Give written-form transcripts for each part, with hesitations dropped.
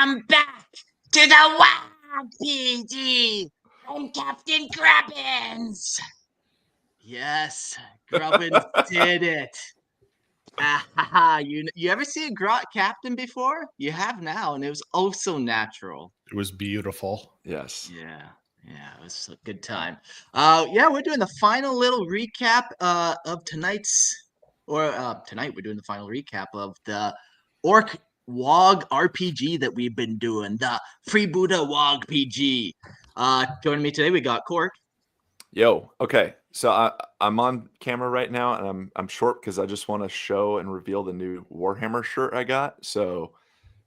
Welcome back to the WaaaRghPG. I'm Captain Grubbins. Yes, Grubbins did it. You ever see a grot captain before? You have now, and it was oh so natural. It was beautiful. Yes. Yeah, it was a good time. Yeah, we're doing the final little recap of tonight's, tonight we're doing the final recap of the Ork WaaaRghPG that we've been doing, the Freeboota WaaaRghPG. Joining me today, we got Cork. Yo, okay. So I'm on camera right now, and I'm short because I just want to show and reveal the new Warhammer shirt I got. So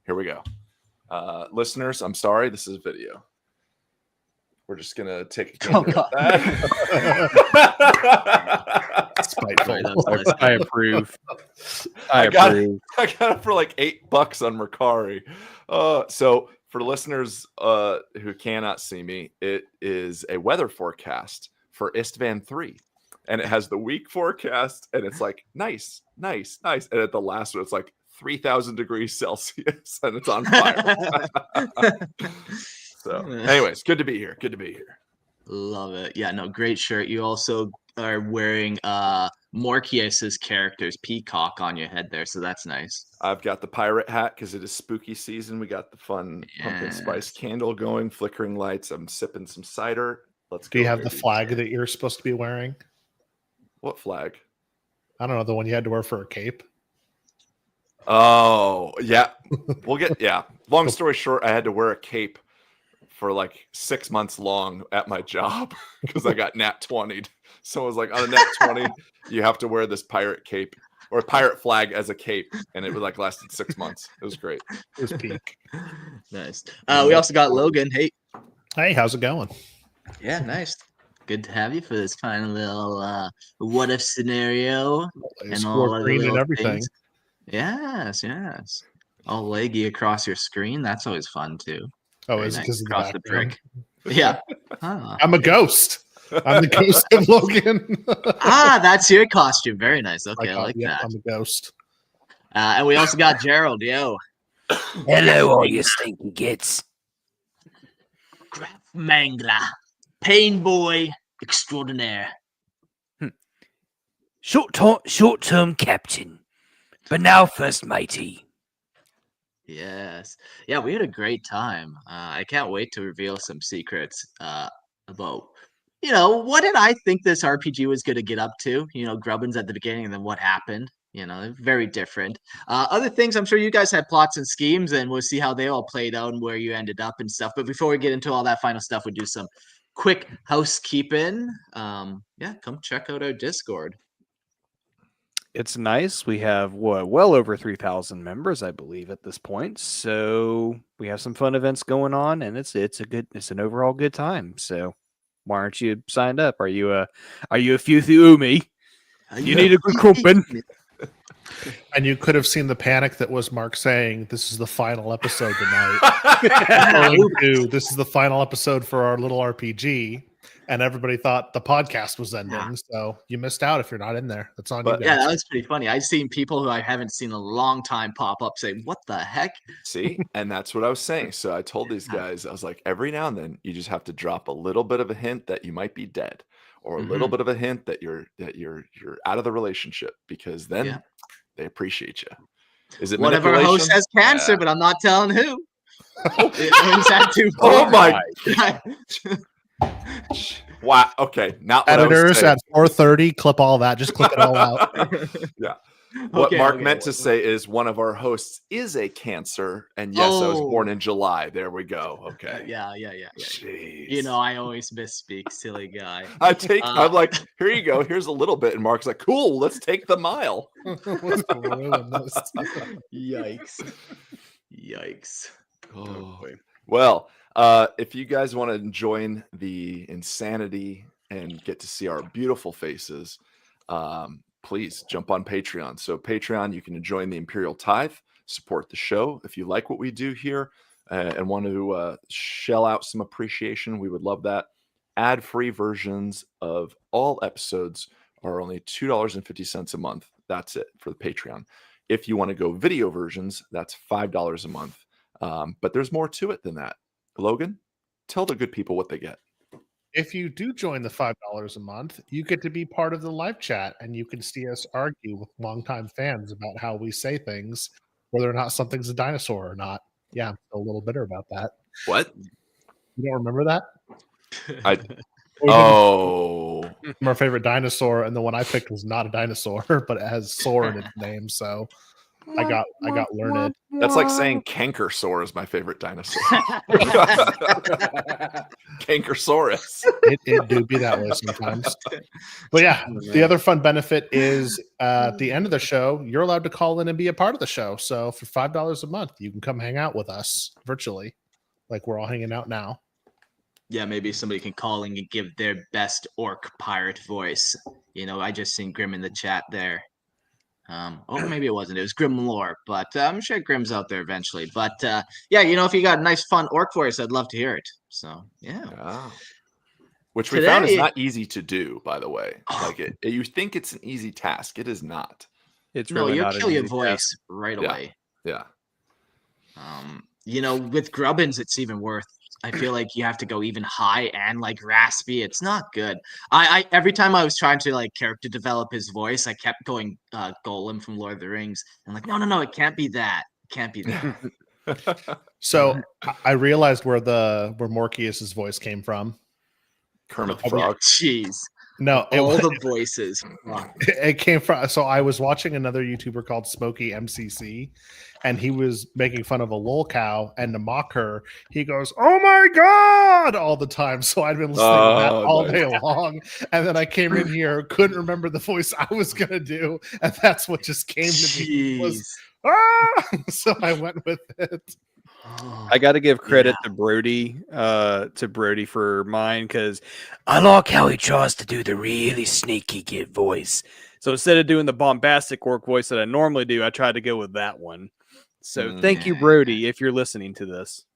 here we go. Listeners, I'm sorry, this is a video. We're just gonna take a camera at that. Spiteful. I approve. I got it for like $8 on Mercari. So for listeners who cannot see me, it is a weather forecast for Istvan 3. And it has the week forecast, and it's like nice. And at the last one, it's like 3,000 degrees Celsius, and it's on fire. So, anyways, good to be here. Love it. Yeah, no, great shirt. You also are wearing Morkius's character's peacock on your head there, so that's nice. I've got the pirate hat because it is spooky season. We got the fun pumpkin spice candle going, flickering lights. I'm sipping some cider. Let's go. Do you have the flag that you're supposed to be wearing? What flag? I don't know, the one you had to wear for a cape. Oh, yeah. Long story short, I had to wear a cape for like 6 months long at my job because I got nat 20'd. So I was like, on a nat 20, you have to wear this pirate cape or a pirate flag as a cape. And it was like lasted 6 months. It was great. It was peak. Nice. We also got Logan. Hey, how's it going? Yeah, nice. Good to have you for this final little what if scenario and all of green and everything. Things. Yes. All leggy across your screen. That's always fun too. Oh, is it because across the brick? Yeah. I'm a ghost. I'm the ghost of Logan. That's your costume. Very nice. Okay, I like that. I'm a ghost. And we also got Gerald. Yo. Hello, all you stinky gits. Graf Mangler. Pain boy extraordinaire. Short-term captain, but now first matey. Yes. Yeah, we had a great time. I can't wait to reveal some secrets about, what did I think this RPG was going to get up to? Grubbins at the beginning and then what happened. Very different. Other things, I'm sure you guys had plots and schemes, and we'll see how they all played out and where you ended up and stuff. But before we get into all that final stuff, we'll do some quick housekeeping. Come check out our Discord. It's nice. We have well over 3,000 members, I believe, at this point. So we have some fun events going on, and it's an overall good time. So why aren't you signed up? Are you a Futhy Umi? You need a good company. And you could have seen the panic that was Mark saying, "This is the final episode tonight." This is the final episode for our little RPG. And everybody thought the podcast was ending, so you missed out if you're not in there. That's on you guys. Yeah, that was pretty funny. I've seen people who I haven't seen in a long time pop up saying, "What the heck?" See, and that's what I was saying. So I told these guys, I was like, every now and then, you just have to drop a little bit of a hint that you might be dead, or a little bit of a hint that you're out of the relationship, because then they appreciate you. Is it one of our hosts has cancer, but I'm not telling who. Oh my God. Wow. Okay. Now editors at 4:30, clip all that. Just clip it all out. Yeah. What Mark meant to say is one of our hosts is a Cancer, and yes, I was born in July. There we go. Okay. Yeah. Jeez. I always misspeak, silly guy. I'm like, here you go. Here's a little bit, and Mark's like, cool. Let's take the mile. Yikes. Oh. Well. If you guys want to join the insanity and get to see our beautiful faces, please jump on Patreon. So Patreon, you can join the Imperial Tithe, support the show. If you like what we do here and want to shell out some appreciation, we would love that. Ad-free versions of all episodes are only $2.50 a month. That's it for the Patreon. If you want to go video versions, that's $5 a month. But there's more to it than that. Logan, tell the good people what they get. If you do join the $5 a month, you get to be part of the live chat, and you can see us argue with longtime fans about how we say things, whether or not something's a dinosaur or not. Yeah, I'm still a little bitter about that. What? You don't remember that? Oh, Our favorite dinosaur, and the one I picked was not a dinosaur, but it has "sore" in its name. So I got learned. that's like saying Cankersaur is my favorite dinosaur. Cankersaurus. It do be that way sometimes. But yeah, the other fun benefit is at the end of the show, you're allowed to call in and be a part of the show. So for $5 a month, you can come hang out with us virtually, like we're all hanging out now. Yeah, maybe somebody can call in and give their best orc pirate voice. I just seen Grim in the chat there. Or maybe it wasn't. It was Grim Lore, but I'm sure Grim's out there eventually. But yeah, if you got a nice, fun orc voice, I'd love to hear it. So yeah. Which we found is not easy to do, by the way. Like you think it's an easy task. It is not. It's really you'll not kill an your easy voice task. right away. Yeah. With grubbins, it's even worse. I feel like you have to go even high and like raspy. It's not good. I every time I was trying to like character develop his voice, I kept going Golem from Lord of the Rings. I'm like, no, it can't be that. It can't be that. So I realized where Morpheus's voice came from. Kermit the Frog. Jeez. No, all the voices. It came from. So I was watching another YouTuber called Smokey MCC, and he was making fun of a lol cow, and to mock her, he goes, "Oh my god!" all the time. So I'd been listening to that all day long, and then I came in here, couldn't remember the voice I was gonna do, and that's what just came to me. Was, so I went with it. I got to give credit to Brody for mine, because I like how he tries to do the really sneaky good voice. So instead of doing the bombastic orc voice that I normally do, I tried to go with that one. So thank you, Brody, if you're listening to this.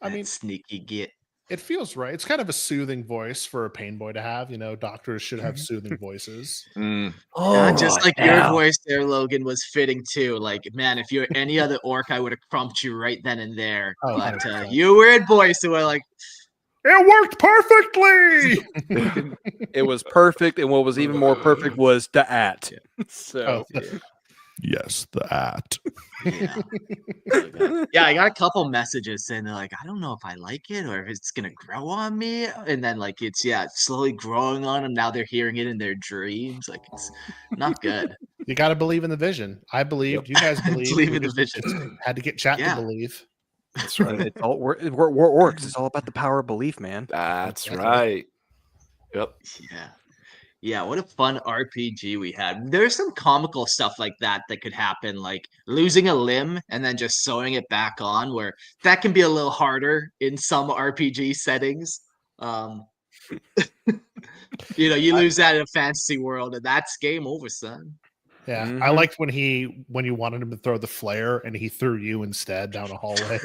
I mean, sneaky git. It feels right. It's kind of a soothing voice for a pain boy to have. Doctors should have soothing voices. Just like your voice there, Logan, was fitting too. Like, man, if you're any other orc, I would have crumped you right then and there. But you weird voice, so we're like, it worked perfectly. It was perfect, and what was even more perfect was the at. So. Yes, the at. Yeah, I got a couple messages saying they're like, I don't know if I like it or if it's gonna grow on me. And then like it's slowly growing on them. Now they're hearing it in their dreams. Like it's not good. You gotta believe in the vision. I believed. You guys believe. Believe in the vision. Had to get chat to believe. That's right. It's all works. It's all about the power of belief, man. That's right. Yep. Yeah, what a fun RPG we had. There's some comical stuff like that could happen, like losing a limb and then just sewing it back on, where that can be a little harder in some RPG settings. You lose that in a fantasy world, and that's game over, son. Yeah, I liked when you wanted him to throw the flare and he threw you instead down a hallway.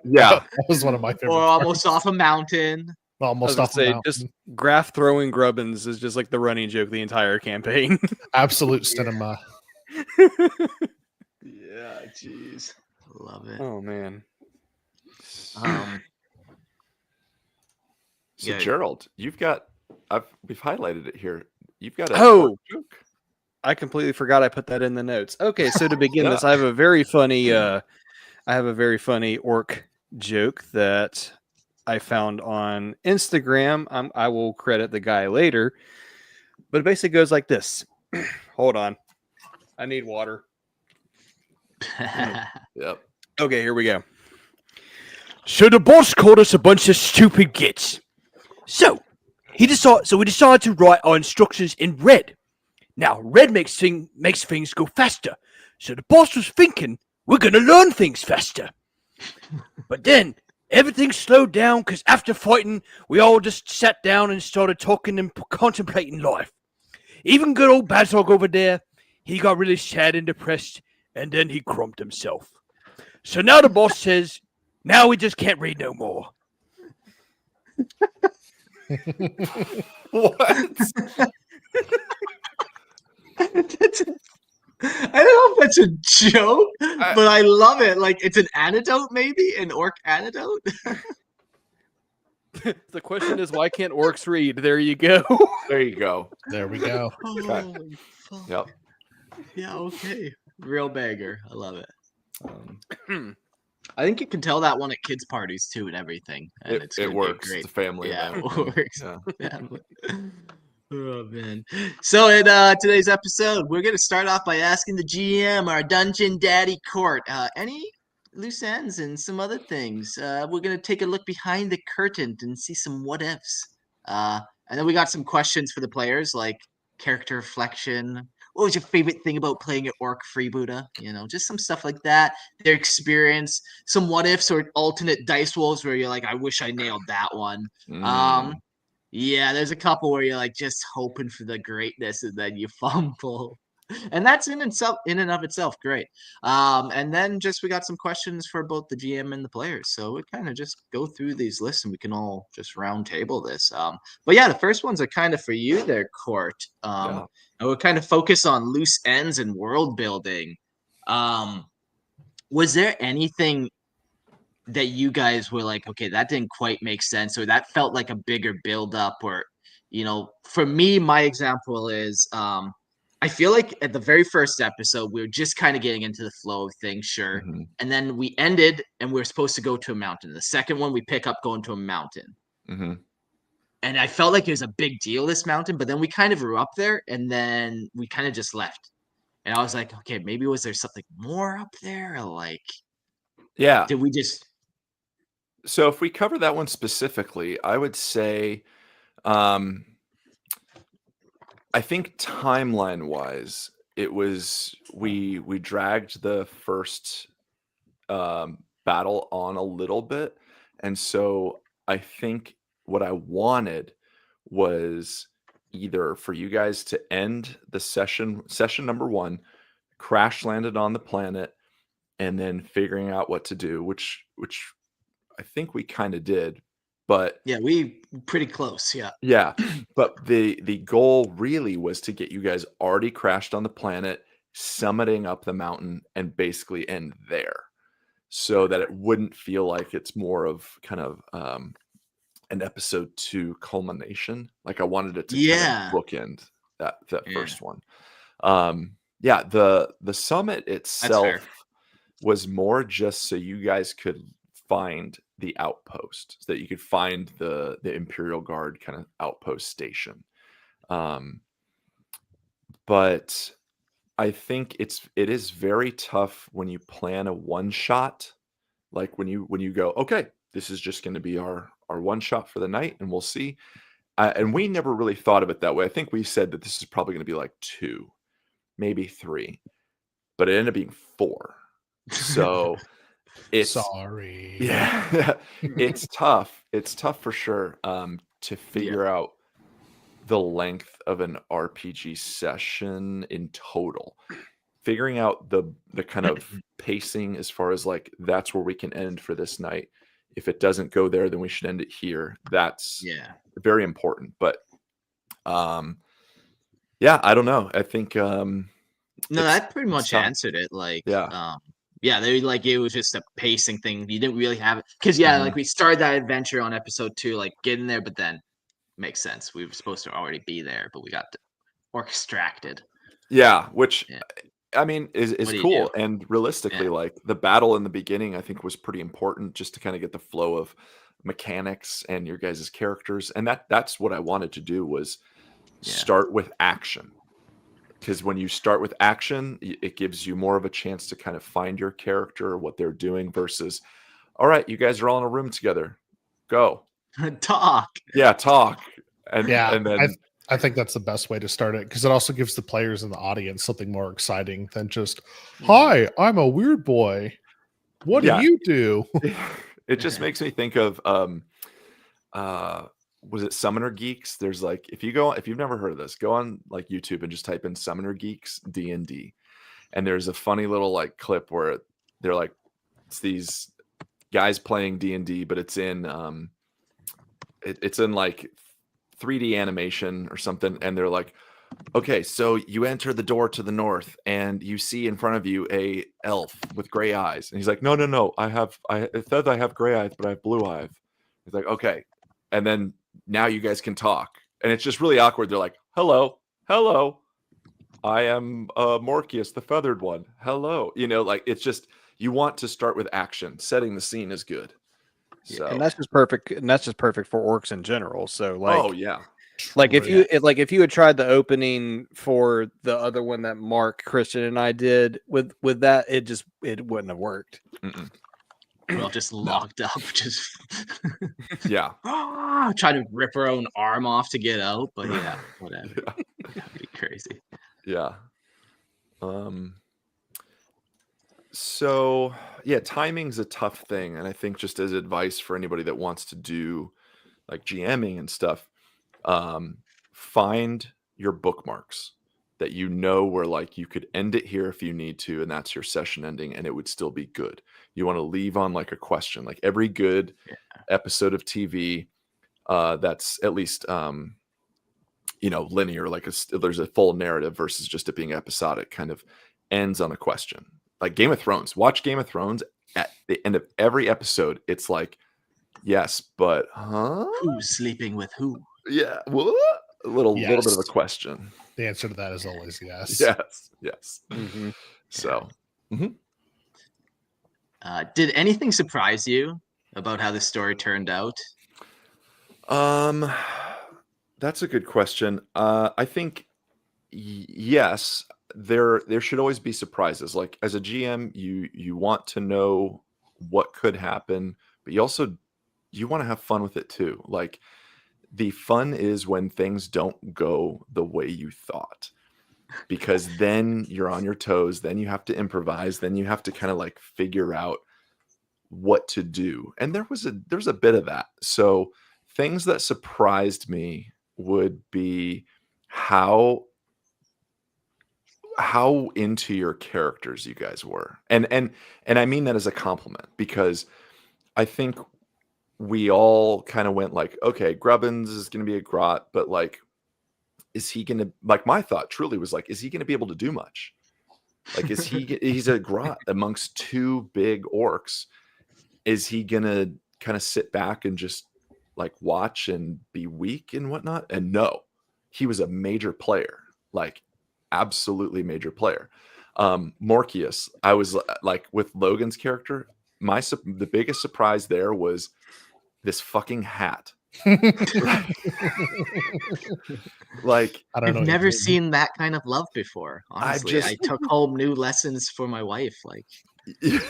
Yeah, that was one of my favorite. Or almost off a mountain. Almost off the mountain. Just graph throwing grubbins is just like the running joke the entire campaign. Absolute cinema. Yeah, jeez, love it. Oh man. So Gerald, you've got. We've highlighted it here. You've got a joke. I completely forgot I put that in the notes. Okay, so to begin this, I have a very funny orc joke that I found on Instagram. I will credit the guy later, but it basically goes like this. Hold on, I need water. Yep. Okay, here we go. So the boss called us a bunch of stupid gits. So we decided to write our instructions in red. Now red makes things go faster. So the boss was thinking we're gonna learn things faster. But then everything slowed down because after fighting, we all just sat down and started talking and contemplating life. Even good old Bazog over there, he got really sad and depressed, and then he crumped himself. So now the boss says, now we just can't read no more. What? I don't know if that's a joke, but I love it. Like it's an antidote, maybe an orc antidote. The question is, why can't orcs read? There you go. There you go. There we go. Holy fuck! Yep. Yeah, okay. Real bagger. I love it. Um, I think you can tell that one at kids' parties too and everything. And it it's gonna be works. great. It's a family Yeah, event. it works. Yeah. Family. Oh man. So in today's episode, we're gonna start off by asking the GM, our Dungeon Daddy Court, any loose ends and some other things. We're gonna take a look behind the curtain and see some what ifs. And then we got some questions for the players, like character reflection. What was your favorite thing about playing at Ork Freeboota? You know, just some stuff like that. Their experience, some what ifs or alternate dice rolls where you're like, I wish I nailed that one. Mm. Yeah, there's a couple where you're like just hoping for the greatness and then you fumble. And that's in and of itself great. And then just we got some questions for both the GM and the players. So we kind of just go through these lists and we can all just round table this. But yeah, the first ones are kind of for you there, Court. Yeah. And we'll kind of focus on loose ends and world building. Was there anything that you guys were like, okay, that didn't quite make sense, or that felt like a bigger build up, or for me, my example is I feel like at the very first episode, we were just kind of getting into the flow of things, sure. Mhm. And then we ended and we were supposed to go to a mountain. The second one, we pick up going to a mountain. Mhm. And I felt like it was a big deal, this mountain, but then we kind of grew up there and then we kind of just left. And I was like, okay, maybe was there something more up there? Or like, Yeah. did we just So if we cover that one specifically, I would say, I think timeline wise, it was we dragged the first battle on a little bit, and so I think what I wanted was either for you guys to end the session number one, crash landed on the planet, and then figuring out what to do, which I think we kind of did, but yeah, we pretty close, yeah. yeah, but the goal really was to get you guys already crashed on the planet, summiting up the mountain, and basically end there, so that it wouldn't feel like it's more of kind of an episode 2 culmination. Like I wanted it to Yeah. kind of bookend that Yeah. first one. Yeah, the summit fair. itself was more just so you guys could find the outpost, so that you could find the Imperial Guard kind of outpost station. But I think it is very tough when you plan a one shot, like when you go, okay, this is just going to be our one shot for the night, and we'll see. And we never really thought of it that way. I think we said that this is probably going to be like 2, maybe 3, but it ended up being 4. So it's Sorry. yeah, it's tough. It's tough for sure to figure out the length of an RPG session in total. Figuring out the kind of pacing as far as like that's where we can end for this night. If it doesn't go there, then we should end it here. That's very important. But yeah, I don't know. I think no, that pretty much tough. answered it. Like yeah, they like it was just a pacing thing. You didn't really have it because like we started that adventure on episode 2, like getting there, but then makes sense. We were supposed to already be there, but we got orchestrated. Yeah, which I mean is cool. do? And realistically, like the battle in the beginning, I think was pretty important just to kind of get the flow of mechanics and your guys' characters. And that's what I wanted to do was start with action. Because when you start with action, it gives you more of a chance to kind of find your character, what they're doing, versus, all right, you guys are all in a room together. Go. Talk. Yeah, talk. And and then I think that's the best way to start it, because it also gives the players in the audience something more exciting than just, hi, I'm a weird boy. What do you do? It just makes me think of was it Summoner Geeks? There's like if you've never heard of this, go on like YouTube and just type in Summoner Geeks D&D. And there's a funny little like clip where they're like, it's these guys playing D&D, but it's in it's in like 3D animation or something, and they're like, okay, so you enter the door to the north and you see in front of you a elf with gray eyes. And he's like, no. It says I have gray eyes, but I have blue eyes. He's like, okay. And then now you guys can talk. And it's just really awkward. They're like, hello. I am Morkius, the feathered one. Hello. Like it's just, you want to start with action. Setting the scene is good. So, And that's just perfect. And that's just perfect for orcs in general. So like, oh yeah. like if you had tried the opening for the other one that Mark, Christian, and I did with that, it wouldn't have worked. Mm-mm. We're all just locked up, just Yeah. trying to rip our own arm off to get out. But yeah, whatever. Yeah. That'd be crazy. Yeah. So yeah, timing's a tough thing. And I think just as advice for anybody that wants to do like GMing and stuff, find your bookmarks that where like you could end it here if you need to, and that's your session ending, and it would still be good. You want to leave on like a question, like every good episode of TV that's at least linear, like there's a full narrative versus just it being episodic, kind of ends on a question. Like Game of Thrones, watch Game of Thrones, at the end of every episode it's like, yes, but Who's sleeping with who? Yeah, what? A little bit of a question. The answer to that is always yes. Yes. Mm-hmm. So, did anything surprise you about how the story turned out? that's a good question. I think yes, there should always be surprises. Like as a GM, you want to know what could happen, but you want to have fun with it too. Like the fun is when things don't go the way you thought, because then you're on your toes, then you have to improvise, then you have to kind of like figure out what to do. And there's a bit of that. So things that surprised me would be how into your characters you guys were. And I mean that as a compliment, because I think we all kind of went like, okay, Grubbins is going to be a grot, but like, is he going to, like, my thought truly was like, is he going to be able to do much? Like, he's a grot amongst two big orcs. Is he going to kind of sit back and just like watch and be weak and whatnot? And no, he was a major player, like absolutely major player. Morkius, I was like, with Logan's character, the biggest surprise there was this fucking hat. Like, I've never seen that kind of love before. Honestly, I took home new lessons for my wife. Like, it's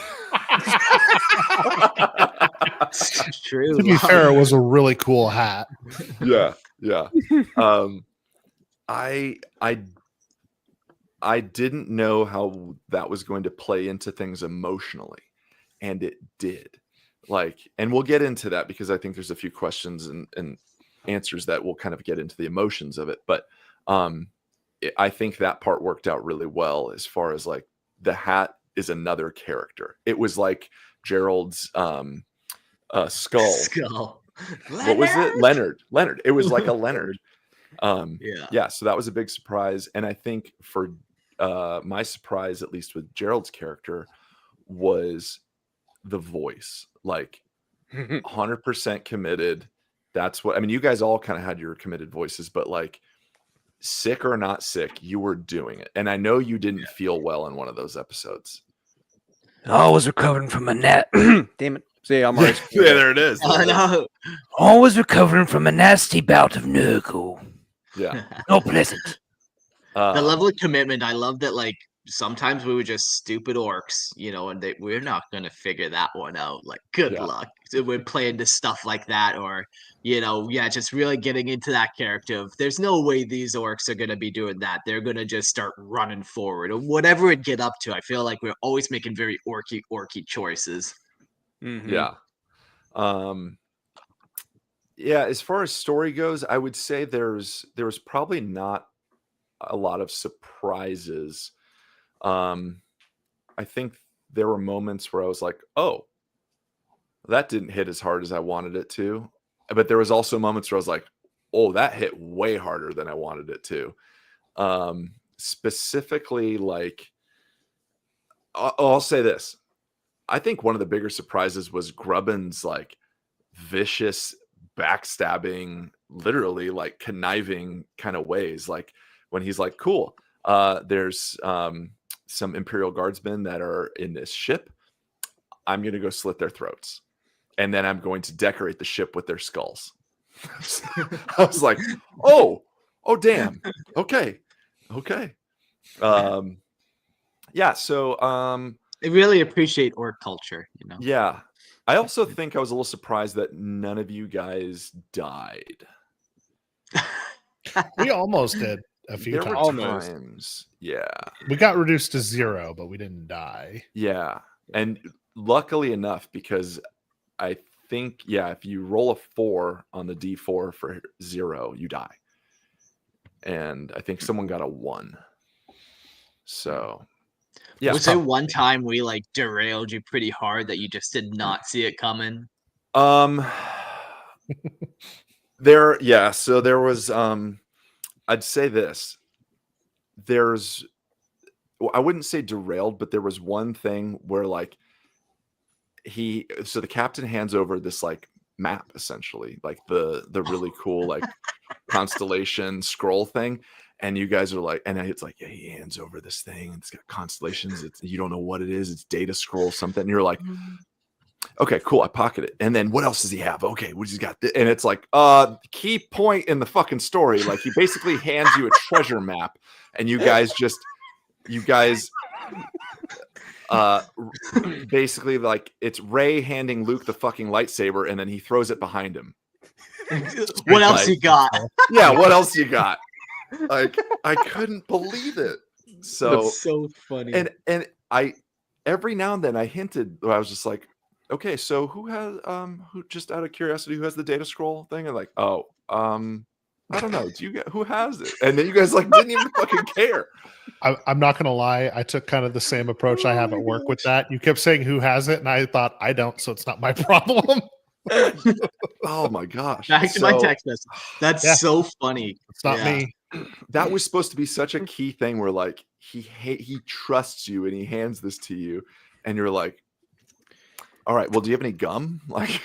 true. To be fair, it was a really cool hat. Yeah. I didn't know how that was going to play into things emotionally, and it did. Like, and we'll get into that because I think there's a few questions and answers that will kind of get into the emotions of it. But I think that part worked out really well, as far as like the hat is another character. It was like Gerald's skull. What was it? Leonard. It was like a Leonard. Yeah. So that was a big surprise. And I think for my surprise, at least with Gerald's character, was the voice. Like 100% committed. That's what I mean. You guys all kind of had your committed voices, but like, sick or not sick, you were doing it. And I know you didn't feel well in one of those episodes. I was recovering from a net. Damn it. See, I'm already. Yeah, there it is. Oh no! I was recovering from a nasty bout of Nurgle. Yeah. No pleasant. The level of commitment, I love that. Like, sometimes we were just stupid orcs, and we're not going to figure that one out. Like, good luck. So we're playing this stuff like that, or, just really getting into that character of, there's no way these orcs are going to be doing that. They're going to just start running forward, or whatever it get up to. I feel like we're always making very orky choices. Mm-hmm. Yeah. Yeah, as far as story goes, I would say there was probably not a lot of surprises. I think there were moments where I was like, oh, that didn't hit as hard as I wanted it to. But there was also moments where I was like, oh, that hit way harder than I wanted it to. Specifically, like, I'll say this. I think one of the bigger surprises was Grubbin's like vicious backstabbing, literally like conniving kind of ways. Like when he's like, cool, there's some Imperial guardsmen that are in this ship. I'm going to go slit their throats. And then I'm going to decorate the ship with their skulls. I was like, oh, damn. Okay. Yeah. So, I really appreciate orc culture, you know. yeah. I also think I was a little surprised that none of you guys died. We almost did a few There were times. times. Yeah. We got reduced to 0, but we didn't die. Yeah. And luckily enough, because I think, yeah, if you roll a 4 on the D4 for 0, you die. And I think someone got a 1. So, yeah. Was there one time we like derailed you pretty hard that you just did not see it coming? So there was, I'd say this. I wouldn't say derailed, but there was one thing where like so the captain hands over this like map, essentially, like the really cool like constellation scroll thing, and you guys are like, and it's like, yeah, he hands over this thing, it's got constellations, you don't know what it is, it's data scroll something, and you're like, okay, cool, I pocket it, and then what else does he have? Okay, what has he got? And it's like, key point in the fucking story, like he basically hands you a treasure map, and you guys basically like it's Rey handing Luke the fucking lightsaber, and then he throws it behind him. What else you got? Yeah, what else you got? Like, I couldn't believe it. So That's so funny. and I every now and then I hinted, I was just like, okay, so who just out of curiosity, who has the data scroll thing? And like, I don't know. Who has it? And then you guys like didn't even fucking care. I'm not gonna lie. I took kind of the same approach I have at work with that. You kept saying who has it, and I thought I don't, so it's not my problem. Oh my gosh! Back to my text message. That's so funny. It's not me. That was supposed to be such a key thing where like he trusts you and he hands this to you, and you're like, all right, well, do you have any gum? Like.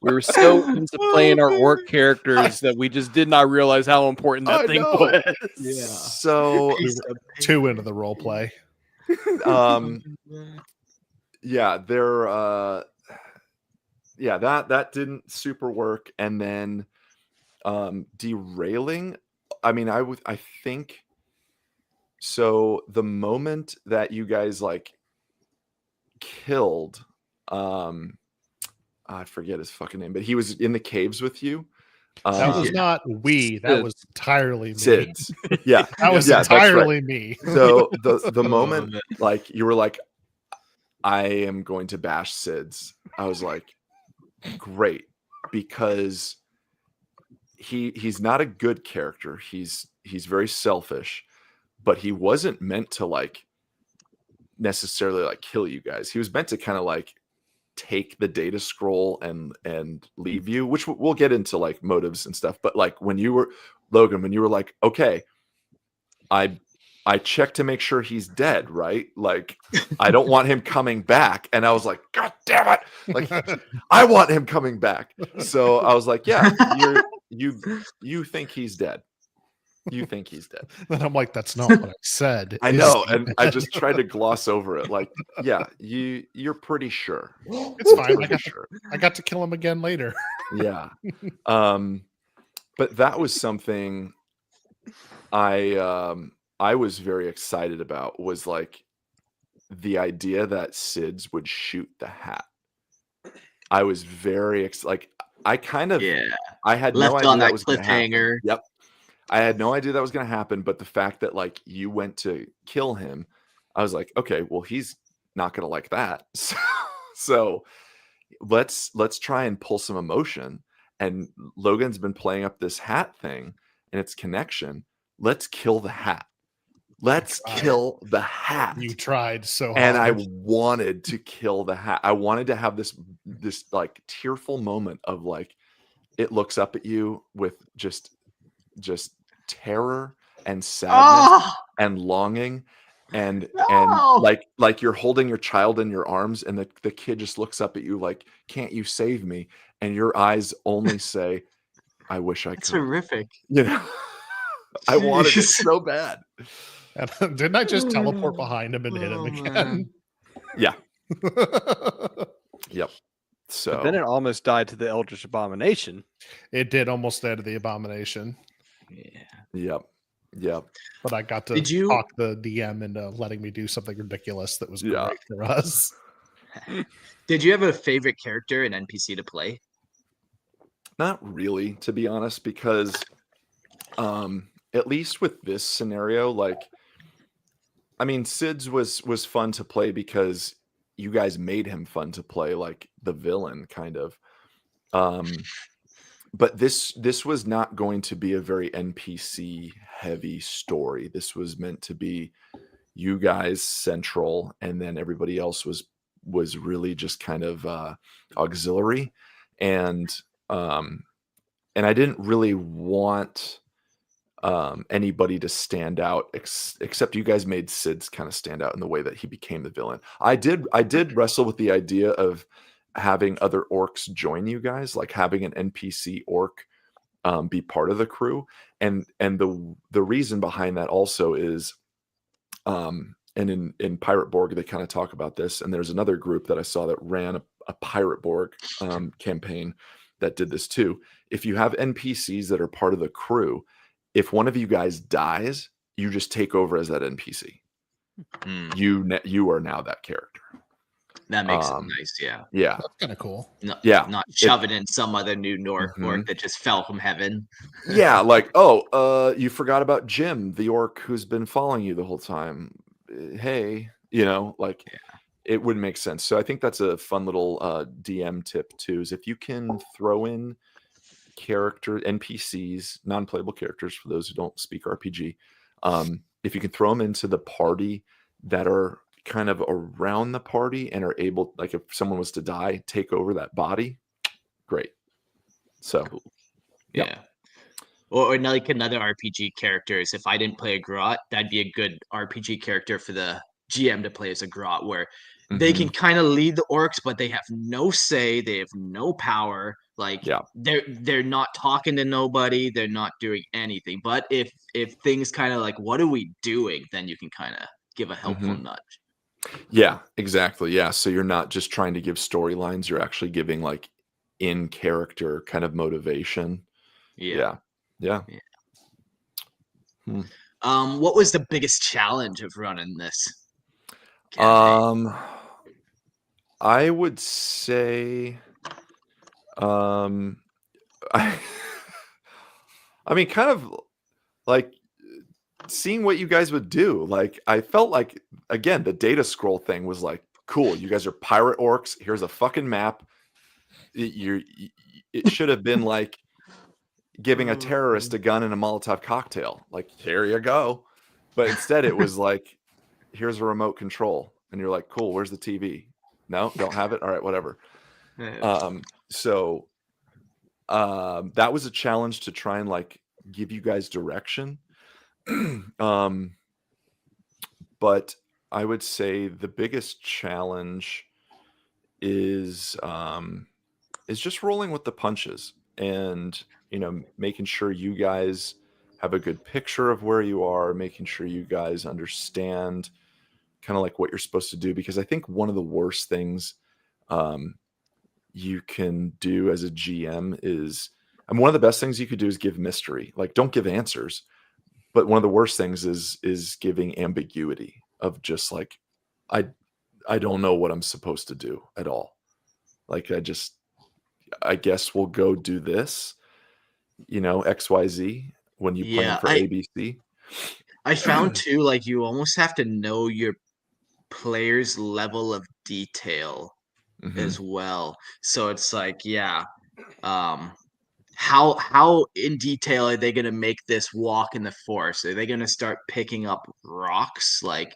We were so into playing our orc characters that we just did not realize how important that thing was. Yeah. So We were too into the role play. Yeah, that didn't super work. And then derailing, I mean, I think so the moment that you guys like killed I forget his fucking name, but he was in the caves with you. That was not we. That was entirely me. Sid's. Yeah, that was entirely me. So the moment like you were like, I am going to bash Sid's, I was like, great, because he's not a good character. He's very selfish, but he wasn't meant to like necessarily like kill you guys. He was meant to kind of like take the data scroll and leave you, which we'll get into like motives and stuff. But like when you were Logan, when you were like, okay, I checked to make sure he's dead, right? Like I don't want him coming back. And I was like, God damn it. Like I want him coming back. So I was like, yeah, you think he's dead. You think he's dead. And I'm like, that's not what I said. I know, and I just tried to gloss over it. Like, yeah, you're pretty sure. It's fine. I got to kill him again later. Yeah. But that was something I was very excited about, was like the idea that Sid's would shoot the hat. I was very like I kind of I had left no idea on that was going to happen. cliffhanger. Yep. I had no idea that was going to happen, but the fact that like you went to kill him, I was like, okay, well, he's not going to like that. So let's try and pull some emotion. And Logan's been playing up this hat thing and its connection. Let's kill the hat. Let's kill the hat. You tried so hard. And I wanted to kill the hat. I wanted to have this like tearful moment of like, it looks up at you with just terror and sadness Oh and longing, and no! like you're holding your child in your arms, and the kid just looks up at you like, "Can't you save me?" And your eyes only say, "I wish I That's could." horrific. You know, I wanted it Jeez. so bad. And didn't I just teleport behind him and hit him Oh, again? man. Yeah. Yep. But then So it almost died to the Eldritch Abomination. It did almost die to the abomination, Yeah. yep. but I got to Did you- talk the DM into letting me do something ridiculous that was Yeah. great for us. Did you have a favorite character and NPC to play? Not really, to be honest, because at least with this scenario, like, I mean, Sid's was fun to play because you guys made him fun to play, like the villain kind of. But this was not going to be a very NPC heavy story. This was meant to be you guys central, and then everybody else was really just kind of auxiliary, and I didn't really want anybody to stand out, except you guys made Sid's kind of stand out in the way that he became the villain. I did wrestle with the idea of having other orcs join you guys, like having an NPC orc be part of the crew, and the reason behind that also is, and in Pirate Borg they kind of talk about this, and there's another group that I saw that ran a Pirate Borg campaign that did this too. If you have NPCs that are part of the crew, if one of you guys dies, you just take over as that NPC. You are now that character. That makes it nice, yeah. Yeah. That's kind of cool. Not shove it in some other new orc that just fell from heaven. Yeah, like, oh, you forgot about Jim, the orc who's been following you the whole time. Hey, like, it wouldn't make sense. So I think that's a fun little DM tip too, is if you can throw in character NPCs, non-playable characters for those who don't speak RPG, if you can throw them into the party that are kind of around the party and are able, like if someone was to die, take over that body, great. So cool. Yep. Yeah. Or like another RPG character is, if I didn't play a grot, that'd be a good RPG character for the GM to play as a grot, where they can kind of lead the orcs, but they have no say, they have no power. Like, they're not talking to nobody, they're not doing anything. But if things kind of like, what are we doing, then you can kind of give a helpful nudge. Yeah, exactly. Yeah, so you're not just trying to give storylines, you're actually giving like in character kind of motivation. Yeah. What was the biggest challenge of running this campaign? I would say I mean, kind of like seeing what you guys would do. Like, I felt like, again, the data scroll thing was like, cool, you guys are pirate orcs, here's a fucking map. It should have been like giving a terrorist a gun and a Molotov cocktail. Like, here you go. But instead it was like, here's a remote control. And you're like, cool, where's the TV? No, don't have it? All right, whatever. So that was a challenge to try and like give you guys direction. But I would say the biggest challenge is just rolling with the punches, and making sure you guys have a good picture of where you are, making sure you guys understand kind of like what you're supposed to do, because I think one of the worst things you can do as a GM is, and one of the best things you could do is give mystery. Like, don't give answers, but one of the worst things is giving ambiguity of just like, I don't know what I'm supposed to do at all. Like, I guess we'll go do this, XYZ when you plan for ABC. I found too, like, you almost have to know your player's level of detail as well. So it's like, how in detail are they going to make this walk in the forest? Are they going to start picking up rocks, like,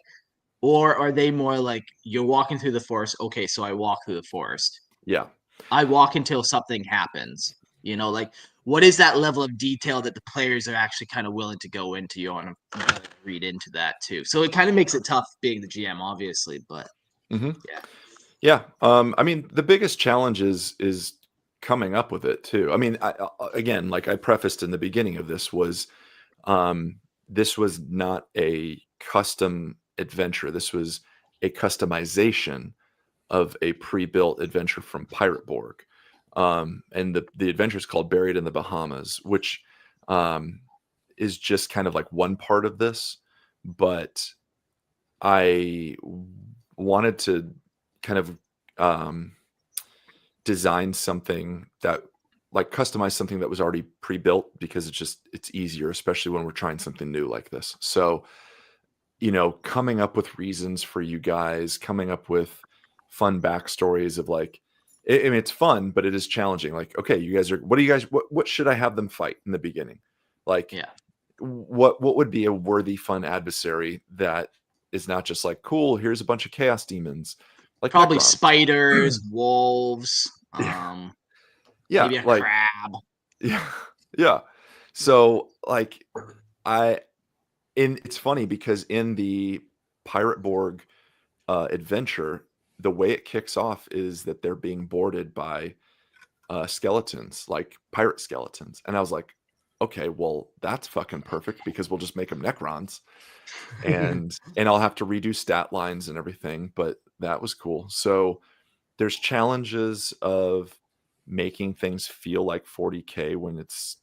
or are they more like, you're walking through the forest, okay, so I walk through the forest, Yeah, I walk until something happens, like, what is that level of detail that the players are actually kind of willing to go into? You want to read into that too. So it kind of makes it tough being the GM, obviously, but Mhm. yeah. Yeah. I mean, the biggest challenge is coming up with it too. I mean, again, like I prefaced in the beginning of this was not a custom adventure. This was a customization of a pre-built adventure from Pirate Borg. And the adventure is called Buried in the Bahamas, which is just kind of like one part of this. But I wanted to kind of design something that like customize something that was already pre-built because it's easier, especially when we're trying something new like this. So, coming up with reasons for you guys, coming up with fun backstories of like, I mean, it's fun, but it is challenging. Like, okay, you guys what should I have them fight in the beginning? Like, Yeah. what would be a worthy, fun adversary that is not just like, cool, here's a bunch of chaos demons. Like Probably Necrons. spiders, wolves, Yeah, maybe a like crab. yeah. So like it's funny because in the Pirate Borg adventure, the way it kicks off is that they're being boarded by skeletons, like pirate skeletons. And I was like, okay, well, that's fucking perfect because we'll just make them Necrons. And I'll have to redo stat lines and everything, but that was cool. So there's challenges of making things feel like 40K when it's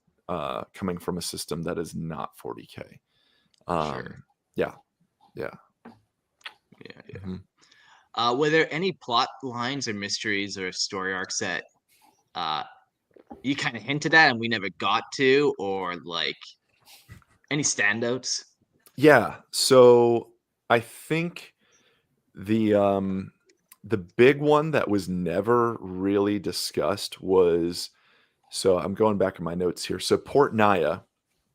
coming from a system that is not 40K. Sure. Yeah. Mm-hmm. Were there any plot lines or mysteries or story arcs that you kind of hinted at and we never got to, or like any standouts? Yeah. So I think the big one that was never really discussed was, so I'm going back in my notes here. So Port Naya,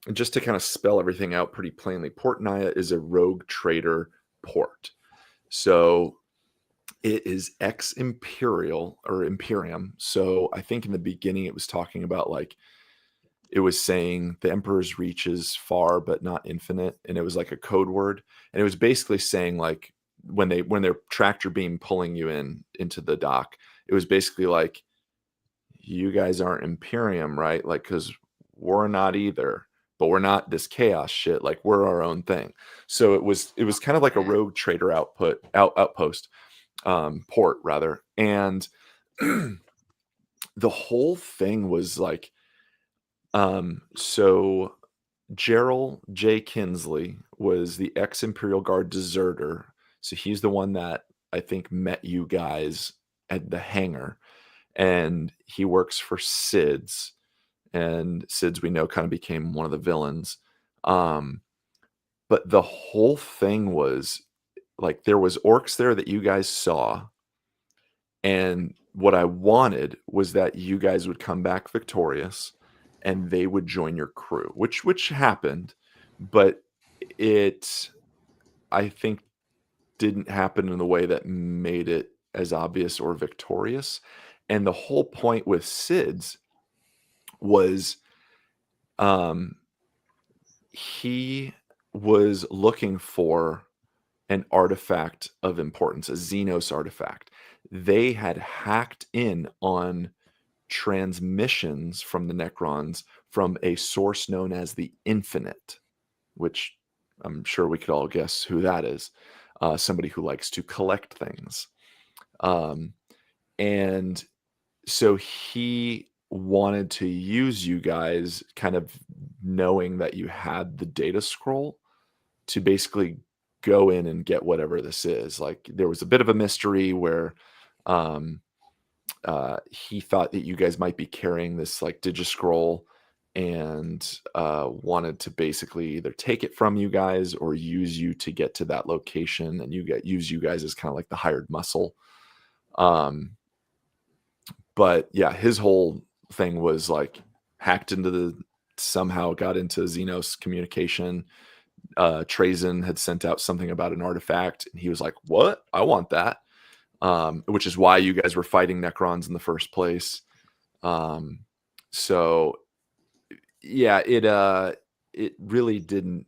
and just to kind of spell everything out pretty plainly, Port Naya is a rogue trader port. So it is ex-Imperial or Imperium. So I think in the beginning it was talking about like, it was saying the Emperor's reach is far but not infinite, and it was like a code word, and it was basically saying like when their tractor beam pulling you into the dock, it was basically like, you guys aren't Imperium, right? Like, because we're not either, but we're not this chaos shit. Like, we're our own thing. So it was kind of like a rogue trader outpost, port rather, and the whole thing was like, so Gerald J. Kinsley was the ex-Imperial Guard deserter. So he's the one that I think met you guys at the hangar. And he works for SIDS. And SIDS, we know, kind of became one of the villains. But the whole thing was like, there was orcs there that you guys saw. And what I wanted was that you guys would come back victorious and they would join your crew, which happened, but it, I think, didn't happen in the way that made it as obvious or victorious. And the whole point with SIDS was he was looking for an artifact of importance, a Xenos artifact. They had hacked in on transmissions from the Necrons from a source known as the Infinite, which I'm sure we could all guess who that is. Somebody who likes to collect things. And so he wanted to use you guys, kind of knowing that you had the data scroll, to basically go in and get whatever this is. Like, there was a bit of a mystery where he thought that you guys might be carrying this like digiscroll and wanted to basically either take it from you guys or use you to get to that location, and use you guys as kind of like the hired muscle. But yeah, his whole thing was like hacked somehow got into Xenos communication. Trazen had sent out something about an artifact, and he was like, what? I want that. Which is why you guys were fighting Necrons in the first place. So yeah, it really didn't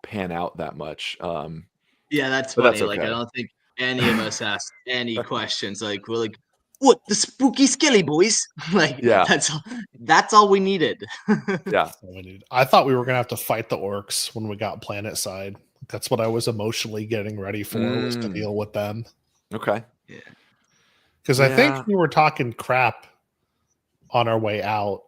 pan out that much. Yeah, that's But that's funny. Like, I okay. don't think any of us asked any questions. Like, we're like, "What the spooky skelly boys?" Like, Yeah, that's all we needed. yeah. So I thought we were gonna have to fight the orcs when we got planet side. That's what I was emotionally getting ready for, was to Mm, deal with them. okay. Because I think Yeah, we were talking crap on our way out.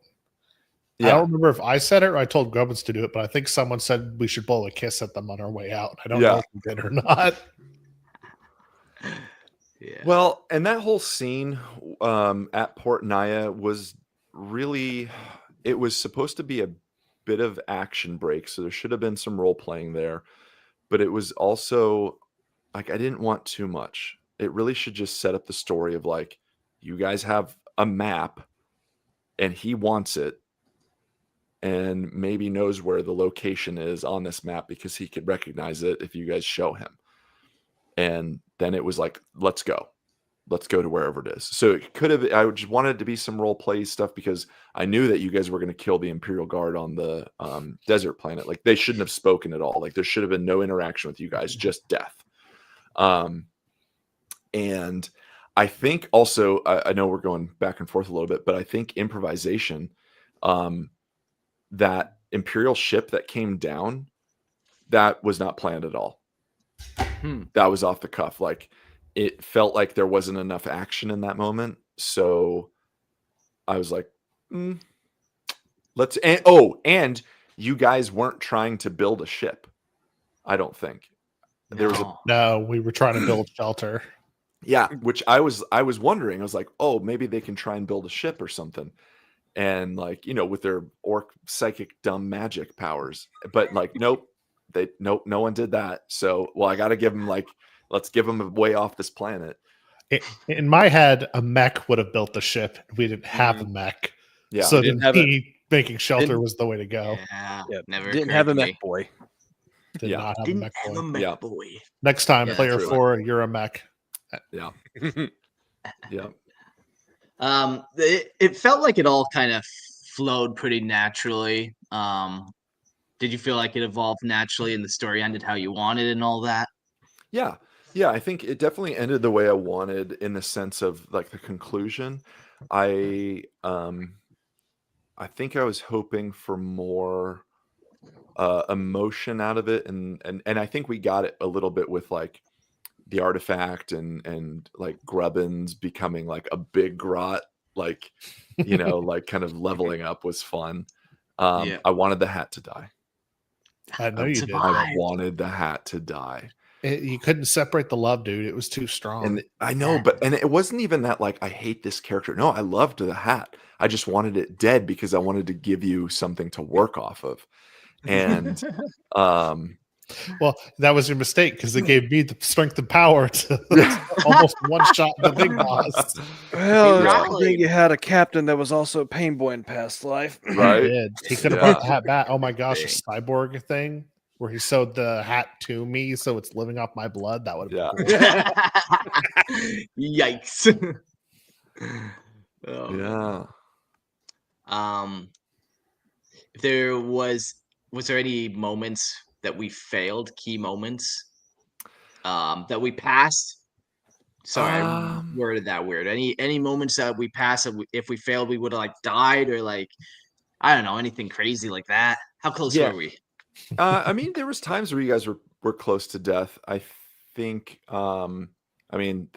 I yeah, don't remember if I said it or I told Grubbins to do it, but I think someone said we should blow a kiss at them on our way out. I don't know yeah. if we did or not. Yeah. Well, and that whole scene at Port Naya was really, it was supposed to be a bit of action break, so there should have been some role playing there, but it was also like I didn't want too much. It really should just set up the story of like, you guys have a map and he wants it and maybe knows where the location is on this map because he could recognize it if you guys show him. And then it was like, let's go to wherever it is. So it could have, I just wanted it to be some role play stuff because I knew that you guys were going to kill the Imperial Guard on the desert planet. Like they shouldn't have spoken at all. Like there should have been no interaction with you guys, just death. And I think also, I know we're going back and forth a little bit, but I think improvisation, that Imperial ship that came down, that was not planned at all. That was off the cuff. Like it felt like there wasn't enough action in that moment. So I was like, let's, and you guys weren't trying to build a ship. I don't think there was a, No, we were trying to build shelter. yeah, which I was wondering. I was like, oh, maybe they can try and build a ship or something. And like, with their orc psychic dumb magic powers. But like, nope, no one did that. So, well, I got to give them like, let's give them a way off this planet. In my head, a mech would have built the ship. We didn't have a mech. Yeah. So didn't then have making shelter was the way to go. Yeah. Yep. Never Didn't occurred have a to mech me. boy. Did Yeah. not have Didn't a mech have boy. a mech Yeah. boy. Next time, Yeah, player true. 4, you're a mech. Yeah. Yeah. It felt like it all kind of flowed pretty naturally. Did you feel like it evolved naturally and the story ended how you wanted and all that? Yeah. Yeah. I think it definitely ended the way I wanted in the sense of like the conclusion. I think I was hoping for more emotion out of it. And I think we got it a little bit with like the artifact and like Grubbins becoming like a big grot, like, like kind of leveling up was fun. Yeah. I wanted the hat to die. I know you did. I wanted the hat to die. You couldn't separate the love, dude. It was too strong. And I know, and it wasn't even that like I hate this character. No, I loved the hat. I just wanted it dead because I wanted to give you something to work off of. And well, that was your mistake because it gave me the strength and power to almost one shot the big boss. Well, Yeah. I think you had a captain that was also a pain boy in past life. right. He did. He could have Yeah. brought the hat back. Oh my gosh, a cyborg thing where he sewed the hat to me so it's living off my blood. That would have been cool. Yikes. Oh. Yeah. If there was there any moments that we failed, key moments, that we passed? Sorry, I worded that weird. Any moments that we passed that if we failed, we would have like died or like, I don't know, anything crazy like that? How close Yeah. were we? I mean, there was times where you guys were close to death. I think, I mean,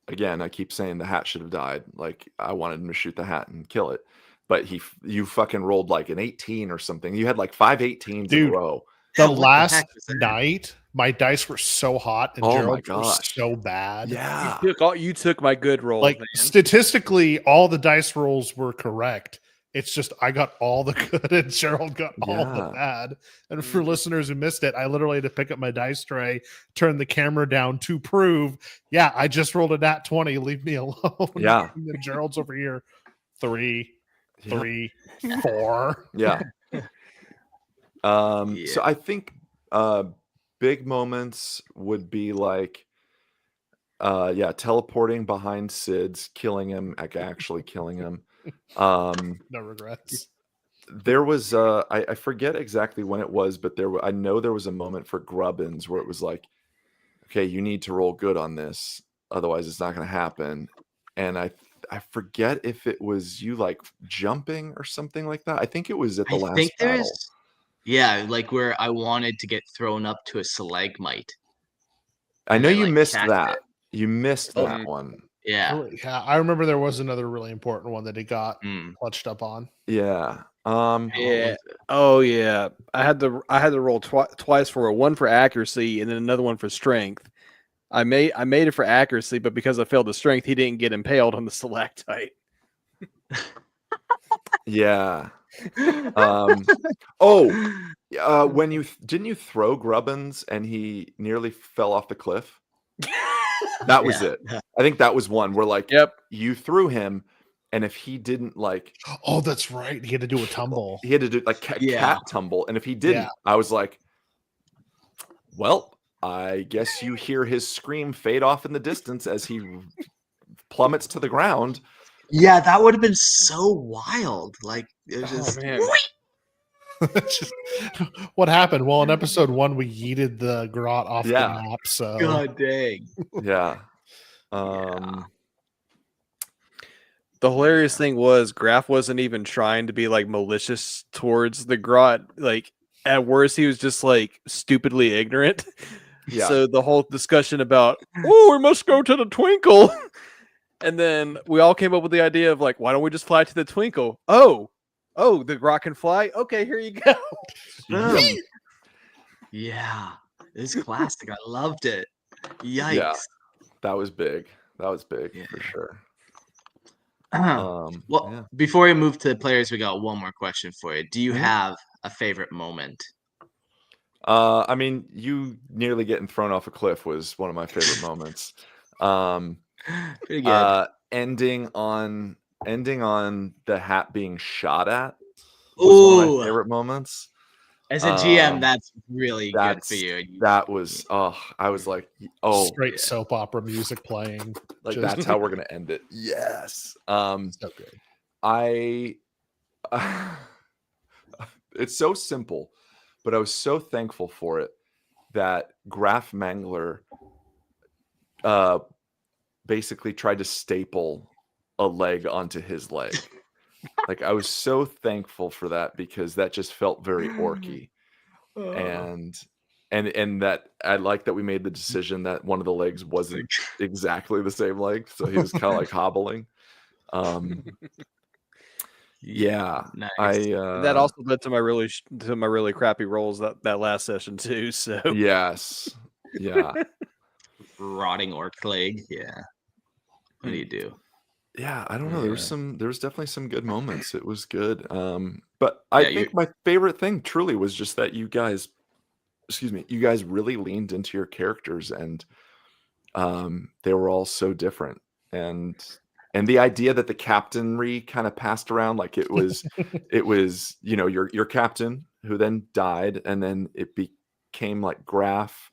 again, I keep saying the hat should have died. Like I wanted him to shoot the hat and kill it, but you fucking rolled like an 18 or something. You had like 5 18s in a row. The Yeah, what the last heck was that? night, my dice were so hot and Oh my Gerald's were gosh. so bad. Yeah. You took my good rolls, Like man. statistically, all the dice rolls were correct. It's just I got all the good and Gerald got all the Yeah. bad. And for listeners who missed it, I literally had to pick up my dice tray, turn the camera down to prove, yeah, I just rolled a nat 20. Leave me alone. Yeah. And then Gerald's over here, 3, Yeah. 3, 4. Yeah. So Yeah. I think big moments would be like teleporting behind Sid's, killing him, like actually killing him. No regrets. there was I forget exactly when it was, but I know there was a moment for Grubbins where it was like, okay, you need to roll good on this, otherwise it's not going to happen. And I forget if it was you like jumping or something like that. I think it was at the I last think battle. there's like where I wanted to get thrown up to a stalagmite. I and know then, you like, missed catch that. it. You missed Oh. that one. Yeah. Yeah, I remember there was another really important one that he got Mm. clutched up on. Yeah. What Yeah. was it? Oh yeah. I had to roll twice for one for accuracy and then another one for strength. I made it for accuracy, but because I failed the strength, he didn't get impaled on the stalactite. Yeah. When you didn't you throw Grubbins and he nearly fell off the cliff? That was Yeah. it. I think that was one where like Yep. you threw him, and if he didn't like, Oh, that's right. He had to do a tumble. he had to do like cat tumble, and if he didn't, I was like, well, I guess you hear his scream fade off in the distance as he plummets to the ground. Yeah, that would have been so wild. Like, it was just. man. What happened? Well, in episode 1, we yeeted the grot off the map. So God dang. Yeah. The hilarious thing was Graf wasn't even trying to be like malicious towards the grot. Like at worst, he was just like stupidly ignorant. Yeah. So the whole discussion about, oh, we must go to the twinkle. And then we all came up with the idea of like, why don't we just fly to the twinkle? Oh, the grot can fly. Okay, here you go. Yeah. It's classic. I loved it. Yikes. Yeah. That was big. For sure. Before we move to the players, we got one more question for you. Do you have a favorite moment? I mean, you nearly getting thrown off a cliff was one of my favorite moments. Pretty good. Ending on the hat being shot at was one of my favorite moments. As a GM, that's really good for you. That was I was like, straight soap opera music playing. Like that's how we're gonna end it. Yes. So good. It's so simple, but I was so thankful for it that Graf Mangler basically tried to staple a leg onto his leg. Like I was so thankful for that because that just felt very Orky. And that I like that we made the decision that one of the legs wasn't exactly the same leg, so he was kind of like hobbling. Yeah, nice. That also led to my really crappy rolls that last session too. So yes, yeah, rotting orc leg. Yeah, what do you do? Yeah, I don't know. There was definitely some good moments. It was good. But I think my favorite thing truly was just that you guys really leaned into your characters, and they were all so different. And the idea that the captainry kind of passed around, like it was your captain who then died, and then it became like Graf.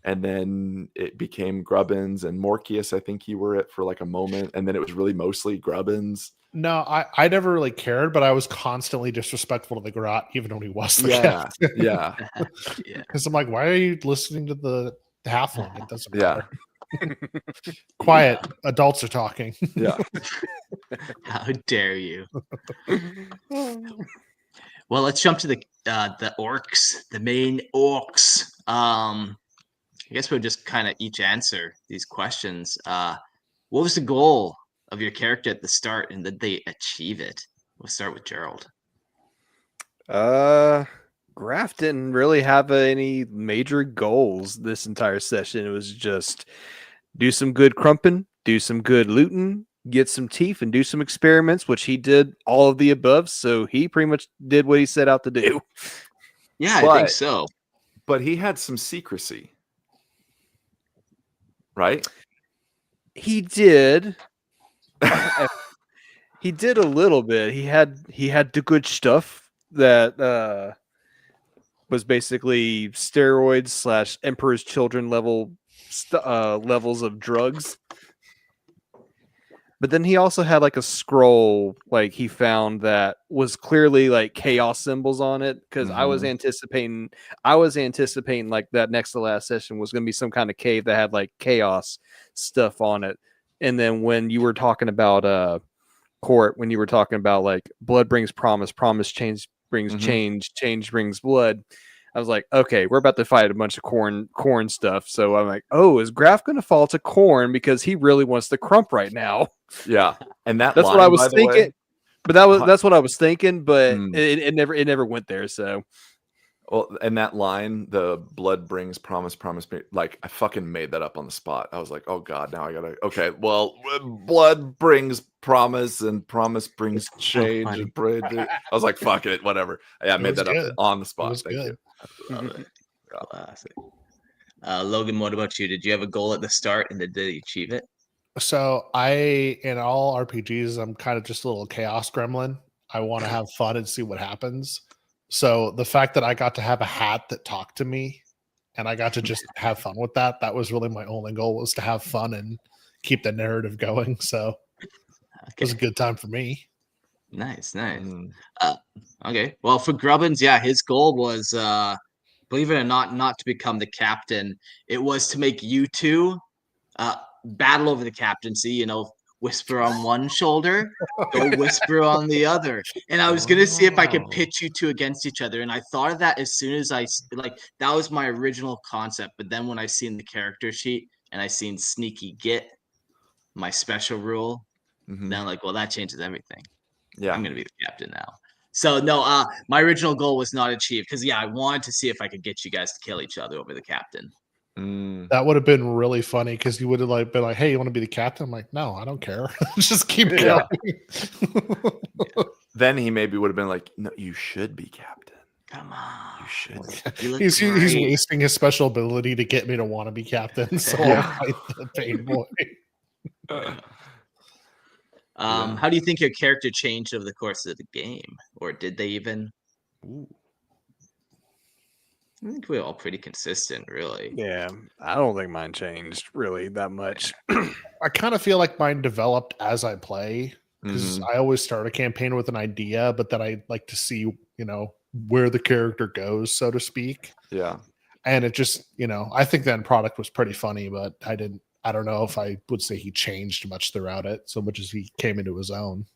And then it became Grubbins and Morkius. I think you were it for like a moment. And then it was really mostly Grubbins. No, I never really cared, but I was constantly disrespectful to the grot, even when he was the captain. Yeah. Because I'm like, why are you listening to the halfling? It doesn't matter. Quiet. Adults are talking. Yeah. How dare you? Well, let's jump to the orcs, the main orcs. I guess we'll just kind of each answer these questions. What was the goal of your character at the start, and did they achieve it? We'll start with Gerald. Graf didn't really have any major goals this entire session. It was just do some good crumping, do some good looting, get some teeth, and do some experiments, which he did all of the above. So he pretty much did what he set out to do. Yeah, I think so. But he had some secrecy. Right? He did. He did a little bit. He had the good stuff that was basically steroids / Emperor's Children levels of drugs. But then he also had like a scroll, like he found that was clearly like chaos symbols on it. Because I was anticipating like that next to last session was going to be some kind of cave that had like chaos stuff on it. And then when you were talking about Court, when you were talking about like blood brings promise, promise change brings change, change brings blood. I was like, okay, we're about to fight a bunch of corn stuff. So I'm like, oh, is Graf going to fall to corn because he really wants the crump right now? Yeah, and that's what I was thinking. But that's what I was thinking. But it never went there. So, well, and that line, the blood brings promise, promise, like I fucking made that up on the spot. I was like, oh god, now I gotta. Okay, well, blood brings promise, and promise brings change. funny. And I was like, fuck it, whatever. Yeah, I made that good. up on the It spot. was Thank good. you. Love it. Classic. Logan, what about you? Did you have a goal at the start and did you achieve it? So in all RPGs, I'm kind of just a little chaos gremlin. I want to have fun and see what happens. So the fact that I got to have a hat that talked to me and I got to just have fun with that, that was really my only goal, was to have fun and keep the narrative going. So it was a good time for me. Nice. Okay. Well, for Grubbins, yeah, his goal was, believe it or not to become the captain. It was to make you two battle over the captaincy, whisper on one shoulder, go whisper on the other. And I was going to see if I could pitch you two against each other. And I thought of that as soon as that was my original concept. But then when I seen the character sheet and I seen Sneaky Git, my special rule, then I'm like, well, that changes everything. Yeah, I'm going to be the captain now. So no, my original goal was not achieved because I wanted to see if I could get you guys to kill each other over the captain. That would have been really funny because you would have been like, "Hey, you want to be the captain?" I'm like, "No, I don't care. Just keep going." Then he maybe would have been like, "No, you should be captain. Come on, you should." He's wasting his special ability to get me to want to be captain. So I'll fight the pain boy. How do you think your character changed over the course of the game, or did they even? Ooh. I think we're all pretty consistent, really. Yeah, I don't think mine changed really that much. I kind of feel like mine developed as I play because I always start a campaign with an idea, but then I like to see, where the character goes, so to speak. Yeah. And it just, I think the end product was pretty funny, but I don't know if I would say he changed much throughout it so much as he came into his own.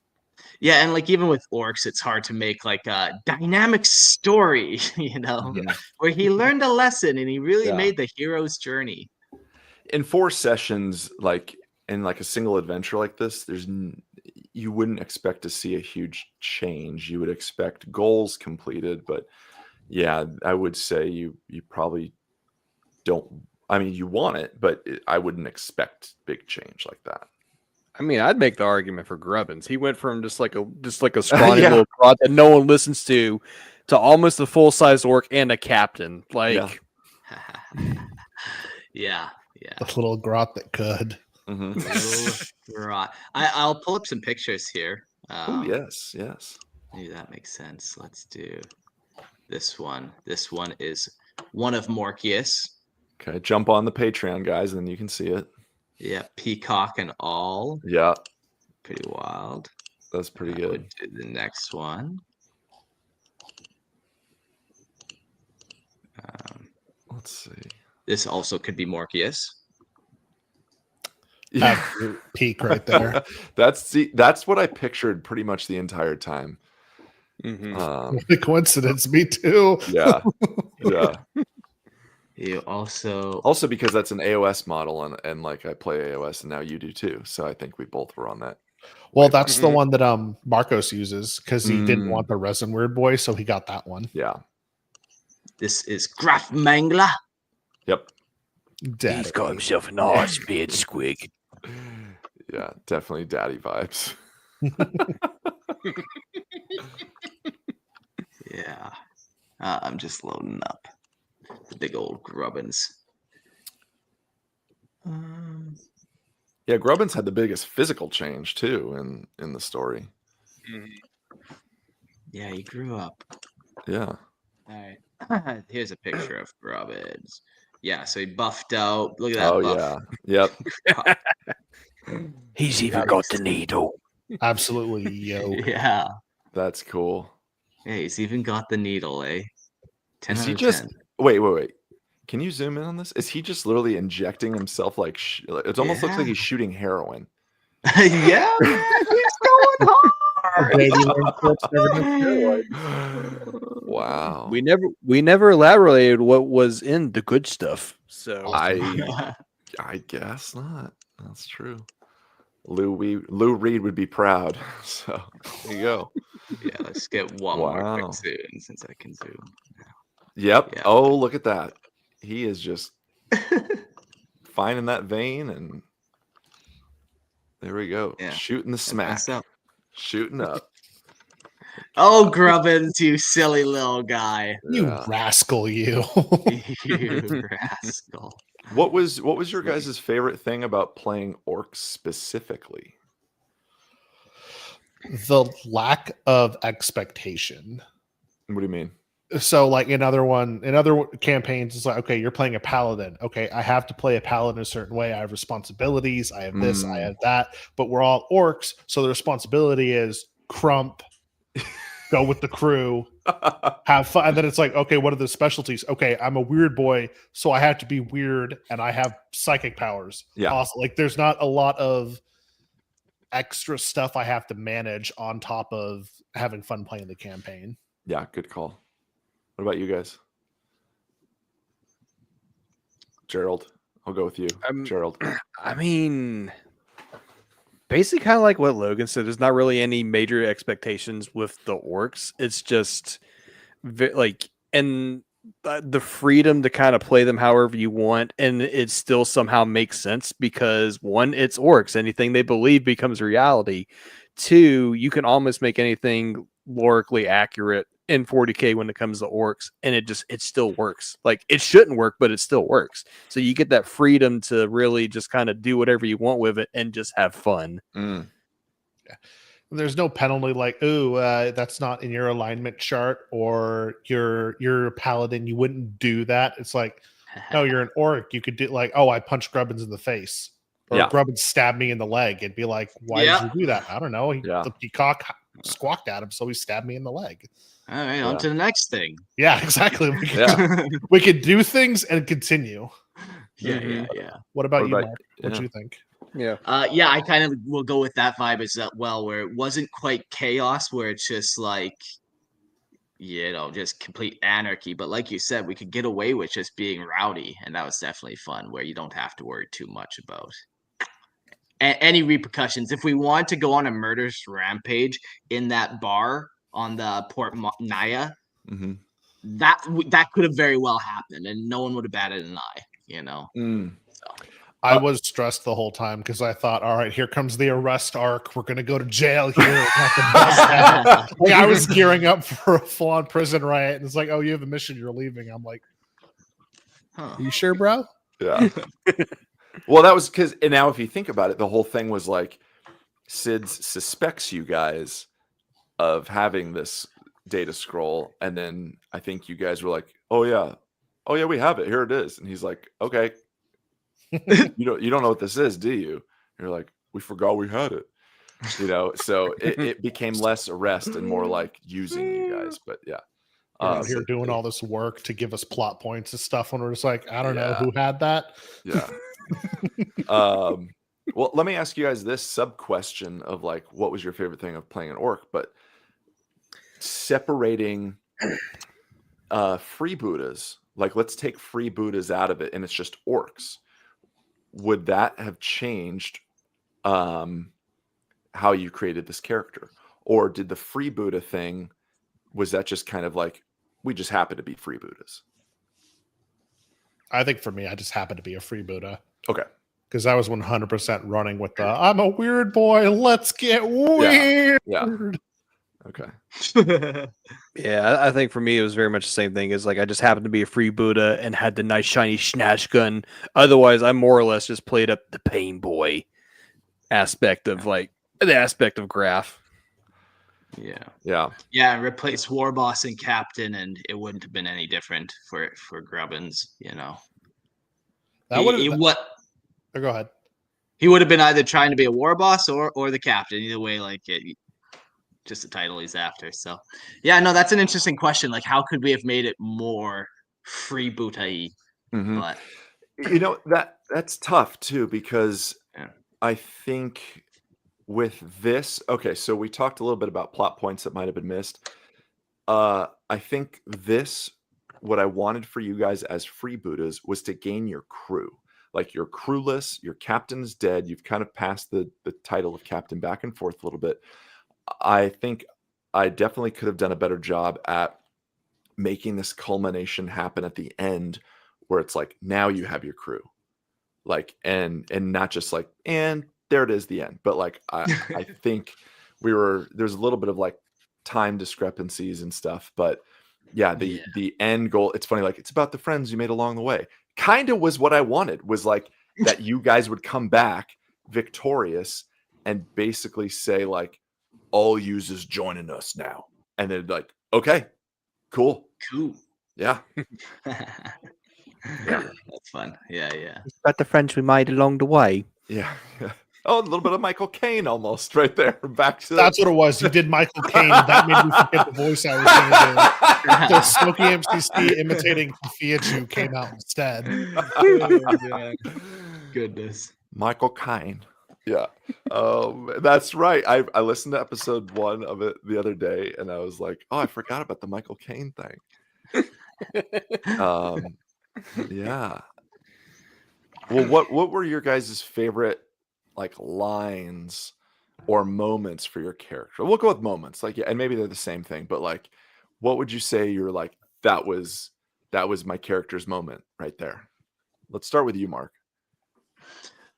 Yeah, and even with orcs, it's hard to make a dynamic story, where he learned a lesson and he really made the hero's journey. In 4 sessions, in a single adventure like this, you wouldn't expect to see a huge change. You would expect goals completed, but yeah, I would say you probably don't. I mean, you want it, but I wouldn't expect big change like that. I mean, I'd make the argument for Grubbins. He went from just like a scrawny little broad that no one listens to almost a full size orc and a captain. Yeah. A little grot that could. Grot. I'll pull up some pictures here. Oh yes. Maybe that makes sense. Let's do this one. This one is one of Morkius. Okay, jump on the Patreon, guys, and then you can see it. Yeah, peacock and all. Yeah. Pretty wild. That's pretty good. Would do the next one. Let's see. This also could be Morkius. Yeah. Peak right there. That's what I pictured pretty much the entire time. The coincidence, me too. Yeah. You also because that's an AOS model and I play AOS and now you do too. So I think we both were on that. Well, that's the one that Marcos uses because he didn't want the resin weird boy, so he got that one. Yeah. This is Graf Mangler. Yep. Daddy. He's got himself a nice beard squig. Yeah, definitely daddy vibes. Yeah. I'm just loading up the big old Grubbins. Yeah, Grubbins had the biggest physical change too in the story. Yeah, he grew up. Yeah. All right. Here's a picture of Grubbins. Yeah, so he buffed out. Look at that. Oh buff. yeah. Yep. He's even got the needle. Absolutely, yo. Yeah. That's cool. Hey, he's even got the needle, eh? 10 Is out he of just 10. wait? Can you zoom in on this? Is he just literally injecting himself like it almost looks like he's shooting heroin? Yeah, man, he's going hard. Baby Lord Corpse never done steroids. Wow. We never elaborated what was in the good stuff. So I guess not. That's true. Lou Reed would be proud. So there you go. Yeah, let's get one more Wow. quick zoom since I can zoom. Yep. Yeah. Oh, look at that. He is just finding that vein, and there we go. Yeah. Shooting the smack. Mess up. Shooting up. Oh, Grubbins, you silly little guy. You Yeah. rascal, you. You rascal. What was your guys' favorite thing about playing orcs specifically? The lack of expectation. What do you mean? So like in other campaigns, it's like, okay, you're playing a paladin. Okay, I have to play a paladin a certain way. I have responsibilities. I have this, I have that. But we're all orcs, so the responsibility is crump, go with the crew, have fun. And then it's like, okay, what are the specialties? Okay, I'm a weird boy, so I have to be weird, and I have psychic powers. Yeah. Awesome. Like there's not a lot of extra stuff I have to manage on top of having fun playing the campaign. Yeah, good call. What about you guys? Gerald, I'll go with you. Gerald. I mean, basically kind of like what Logan said. There's not really any major expectations with the orcs. It's just and the freedom to kind of play them however you want, and it still somehow makes sense because one, it's orcs. Anything they believe becomes reality. Two, you can almost make anything lorically accurate in 40K when it comes to orcs, and it still works. Like it shouldn't work, but it still works. So you get that freedom to really just kind of do whatever you want with it and just have fun. Yeah. There's no penalty like, ooh, that's not in your alignment chart, or you're a paladin, you wouldn't do that. It's like, no, you're an orc. You could do like, oh, I punched Grubbins in the face, or Grubbins stabbed me in the leg. It'd be like, why did you do that? I don't know. The peacock squawked at him, so he stabbed me in the leg. All right, on to the next thing. Yeah, exactly. We could do things and continue. Yeah. What about you, Mark? What do you think? Yeah. I kind of will go with that vibe as well, where it wasn't quite chaos, where it's just like, just complete anarchy. But like you said, we could get away with just being rowdy, and that was definitely fun, where you don't have to worry too much about any repercussions. If we want to go on a murderous rampage in that bar on the Port Naya, that could have very well happened, and no one would have batted an eye. I was stressed the whole time because I thought, all right, here comes the arrest arc. We're going to go to jail here. I was gearing up for a full-on prison riot, and it's like, oh, you have a mission, you're leaving. I'm like, are you sure, bro? Yeah. Well, that was because, and now if you think about it, the whole thing was like, Sid's suspects you guys of having this data scroll, and then I think you guys were like, oh yeah, we have it, here it is, and he's like, okay. you don't know what this is, do you? You're like, we forgot we had it. So it became less arrest and more like using you guys. But yeah, out here doing all this work to give us plot points and stuff when we're just like, I don't know who had that. Yeah. Well, let me ask you guys this sub question of like, what was your favorite thing of playing an orc? But separating freebootas, like let's take freebootas out of it and it's just orcs. Would that have changed how you created this character? Or did the freeboota thing, was that just kind of like, we just happen to be freebootas? I think for me, I just happened to be a freeboota. Okay. Because I was 100% running with the, I'm a weird boy, let's get weird. Yeah. Okay. Yeah, I think for me it was very much the same thing. As like I just happened to be a freebooter and had the nice shiny snatch gun. Otherwise, I more or less just played up the pain boy aspect of like the aspect of Graph. Yeah. Replace war boss and captain, and it wouldn't have been any different for Grubbins. That would have. What? Oh, go ahead. he would have been either trying to be a war boss or the captain. Either way, like just the title he's after. So, yeah, no, that's an interesting question. Like, how could we have made it more Freeboota-y? Mhm. But You know, that's tough too, because Yeah. I think with this, okay, so we talked a little bit about plot points that might have been missed. I think what I wanted for you guys as freebooters was to gain your crew. Like, you're crewless, your captain's dead, you've kind of passed the title of captain back and forth a little bit. I think I definitely could have done a better job at making this culmination happen at the end, where it's like, now you have your crew, like, and not just like, and there it is, the end. But like, I think there's a little bit of like time discrepancies and stuff, but yeah, the end goal, it's funny, like, it's about the friends you made along the way, kind of was what I wanted, was like that you guys would come back victorious and basically say like, all users joining us now, and then like, okay, cool. Yeah. Yeah, that's fun. Yeah. It's about the friends we made along the way. Yeah. Oh, a little bit of Michael Caine almost right there. Back to That's what it was. You did Michael Caine, and that made me forget the voice I was going to do. The Smoky MCC imitating Fiachu came out instead. Goodness. Michael Caine. Yeah. That's right. I listened to episode 1 of it the other day, and I was like, oh, I forgot about the Michael Caine thing. Yeah. Well, what were your guys' favorite like lines or moments for your character? We'll go with moments, like, yeah, and maybe they're the same thing, but like, what would you say you're like, that was my character's moment right there? Let's start with you, Mark.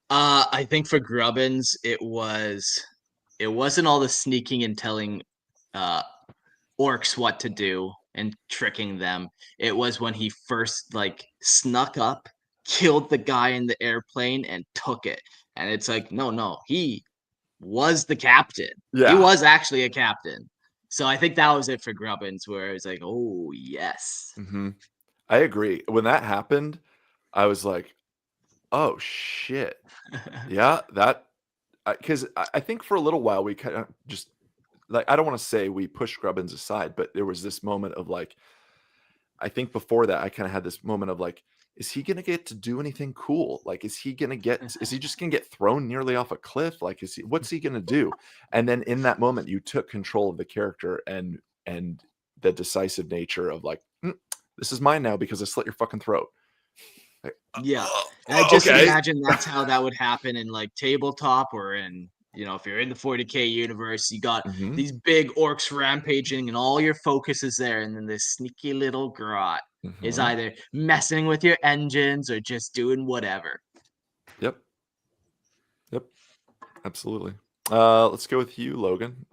I think for Grubbins, it wasn't all the sneaking and telling orcs what to do and tricking them. It was when he first like snuck up, killed the guy in the airplane, and took it. And it's like, no, he was the captain. Yeah. He was actually a captain. So I think that was it for Grubbins, where it's like, oh yes. Mm-hmm. I agree. When that happened, I was like, oh shit. Yeah, that, because I think for a little while we kind of just, like, I don't want to say we pushed Grubbins aside, but there was this moment of like, I think before that I kind of had this moment of like, is he gonna get to do anything cool? Like, is he just gonna get thrown nearly off a cliff? Like, what's he gonna do? And then in that moment, you took control of the character and the decisive nature of like, this is mine now because I slit your fucking throat. Like, yeah. And I just imagine that's how that would happen in like tabletop, or in, if you're in the 40K universe, you got these big orcs rampaging and all your focus is there, and then this sneaky little grot is either messing with your engines or just doing whatever. Yep. Absolutely. Let's go with you, Logan.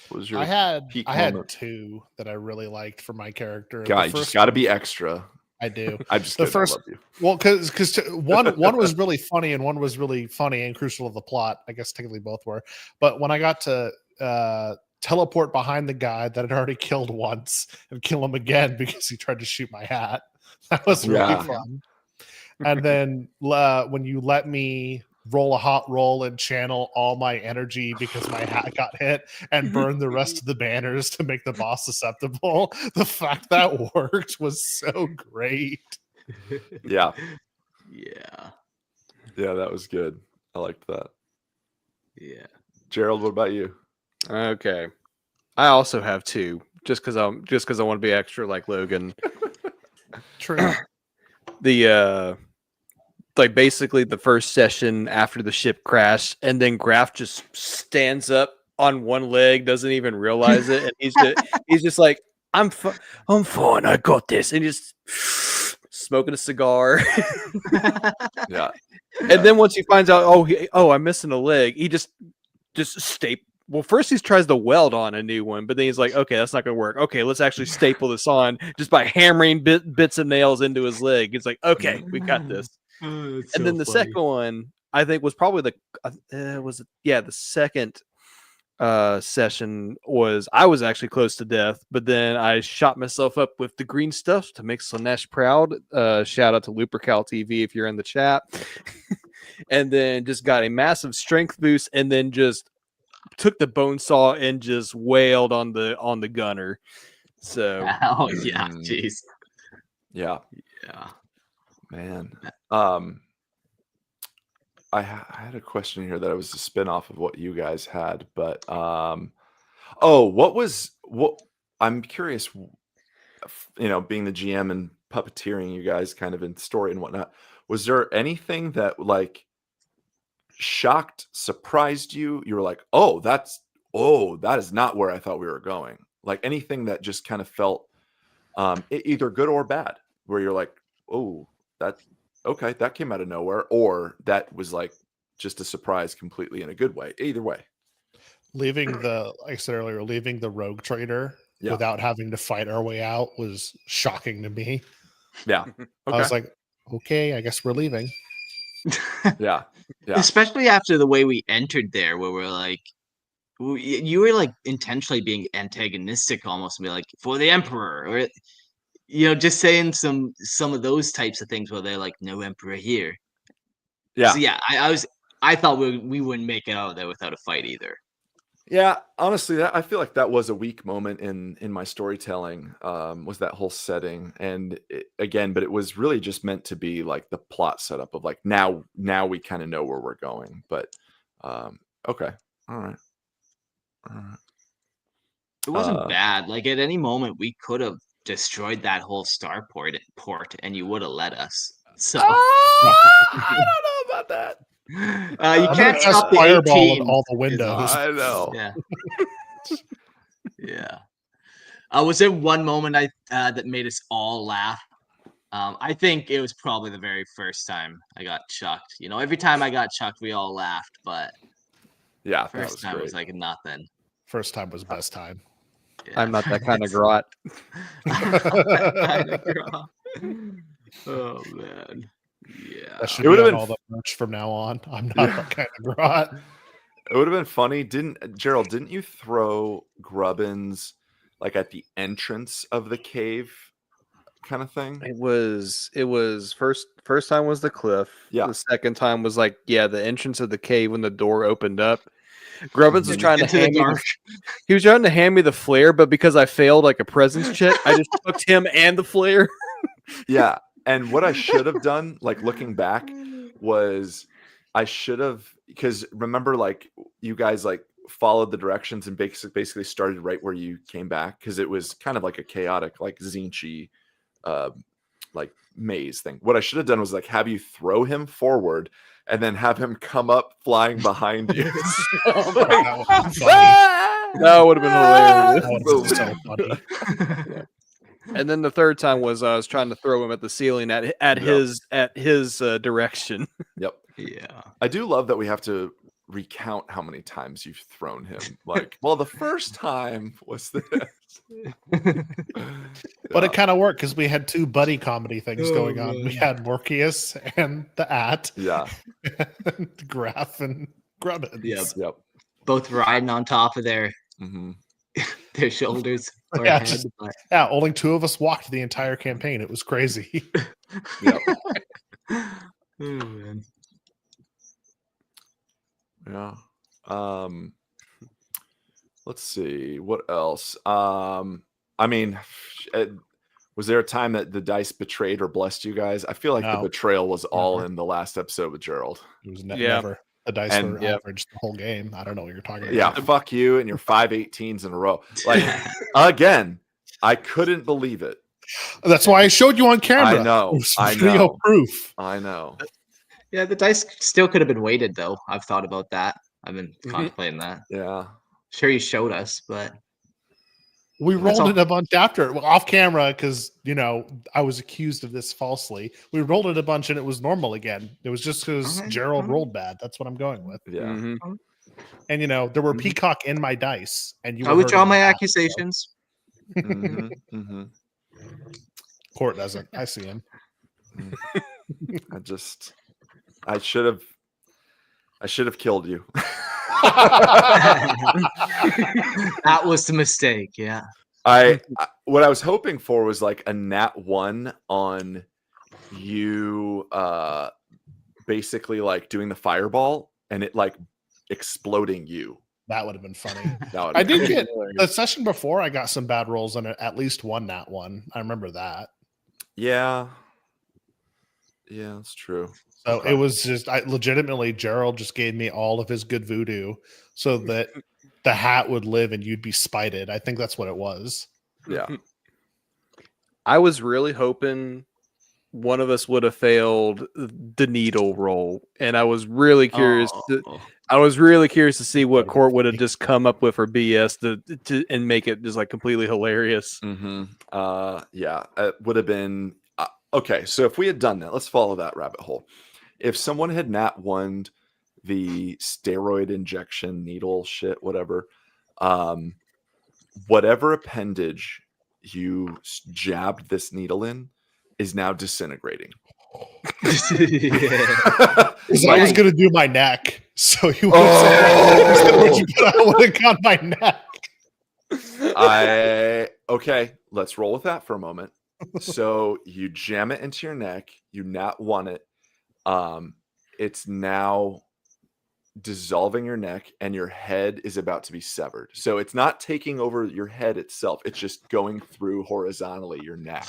What was your I had moment? 2 that I really liked for my character. God, you just got to be extra. I do. I'm just the kidding. first. I love you. Well, because one was really funny and one was really funny and crucial to the plot. I guess technically both were. But when I got to teleport behind the guy that had already killed once and kill him again because he tried to shoot my hat, that was really fun. And then when you let me roll a hot roll and channel all my energy because my hat got hit and burn the rest of the banners to make the boss susceptible, the fact that worked was so great. Yeah, that was good. I liked that. Yeah. Gerald, what about you? Okay, I also have 2, just because I want to be extra like Logan. True. The like basically the first session after the ship crash, and then Graf just stands up on one leg, doesn't even realize it, and he's just like, I'm fine, I got this, and he's just smoking a cigar. Yeah. And then once he finds out, I'm missing a leg, he just well, first he tries to weld on a new one, but then he's like, okay, that's not going to work. Okay, let's actually staple this on just by hammering bits of nails into his leg. It's like, okay, we got this. And then the second one, I think, was probably the second session was, I was actually close to death, but then I shot myself up with the green stuff to make Slanesh proud. Shout out to Lupercal TV if you're in the chat. and then just got a massive strength boost, and then just took the bone saw and just wailed on the gunner. So Oh yeah, jeez. Yeah, Yeah. man. I had a question here that was a spin-off of what you guys had, but what I'm curious, being the GM and puppeteering you guys kind of in story and whatnot, was there anything that like shocked, surprised you? You were like, that is not where I thought we were going. Like anything that just kind of felt either good or bad, where you're like, that came out of nowhere, or that was like just a surprise completely in a good way. Either way. Like I said earlier, leaving the rogue trader without having to fight our way out was shocking to me. Yeah. Okay. I was like, okay, I guess we're leaving. Yeah. Especially after the way we entered there, where we're like, you were like intentionally being antagonistic, almost, and be like, for the emperor, or just saying some of those types of things where they're like, no emperor here. Yeah. So yeah, I thought we wouldn't make it out of there without a fight either. Yeah, honestly, I feel like that was a weak moment in my storytelling. Was that whole setting, and but it was really just meant to be like the plot setup of like now we kind of know where we're going. But okay, all right. It wasn't bad. Like at any moment, we could have destroyed that whole port, and you would have let us. So I don't know about that. You can't stop the fireball 18 in all the windows. I know. Yeah. Yeah. Was there one moment that made us all laugh? I think it was probably the very first time I got chucked. Every time I got chucked, we all laughed, but yeah, first time was like nothing. First time was best time. Yeah. I'm not that kind of grot. Oh man. Yeah. That should It be would have on been all the merch from now on. I'm not that kind of grot. It would have been funny. Gerald, didn't you throw grubbins like at the entrance of the cave kind of thing? It was first time was the cliff. Yeah. The second time was like, the entrance of the cave when the door opened up. Grubbins was trying to hand me he was trying to hand me the flare, but because I failed like a presence check, I just took him and the flare. Yeah. And what I should have done, like looking back, was I should have, because remember, like you guys like followed the directions and basically started right where you came back, because it was kind of like a chaotic, like Zinchi, like maze thing. What I should have done was like have you throw him forward and then have him come up flying behind you. That would have been hilarious. That would have been so funny. And then the third time was I was trying to throw him at the ceiling at his direction. Yep. Yeah. I do love that we have to recount how many times you've thrown him. Like, well, the first time was this. But it kind of worked because we had two buddy comedy things going on. We had Morpheus and the At. Yeah. And Graph and Grubbins. Yep. Both riding on top of their shoulders or Yeah, head. Only two of us walked the entire campaign. It was crazy. Yep. Oh, man. Yeah. Let's see what else. I mean, was there a time that the dice betrayed or blessed you guys? I feel like the betrayal was all in the last episode with Gerald. It was never. The dice were average the whole game. I don't know what you're talking about. Yeah, fuck you and your 5/18s in a row. Like again, I couldn't believe it. That's why I showed you on camera. I know. It was I video know. proof. I know. Yeah, the dice still could have been weighted, though. I've thought about that. I've been contemplating that. Yeah. Sure, you showed us, but we rolled it a bunch after, off camera, because I was accused of this falsely. We rolled it a bunch, and it was normal again. It was just because Gerald rolled bad. That's what I'm going with. Yeah. And there were peacock in my dice, and I withdraw my accusations. Court doesn't. I see him. I should have killed you. That was the mistake. Yeah. What I was hoping for was like a nat 1 on you basically like doing the fireball and it like exploding you. That would have been funny. That I did get the session before. I got some bad rolls on it. At least one nat one. I remember that. Yeah, that's true. So it was just legitimately Gerald just gave me all of his good voodoo so that the hat would live and you'd be spited. I think that's what it was. Yeah. I was really hoping one of us would have failed the needle roll, and I was really curious. I was really curious to see what Court would have just come up with for BS to and make it just like completely hilarious. Yeah, it would have been okay. So if we had done that, let's follow that rabbit hole. If someone had nat won the steroid injection needle shit, whatever, whatever appendage you jabbed this needle in is now disintegrating. Because I was going to do my neck. So you would have got my neck. Okay, let's roll with that for a moment. So you jam it into your neck, you nat won it. It's now dissolving your neck and your head is about to be severed. So it's not taking over your head itself. It's just going through horizontally your neck.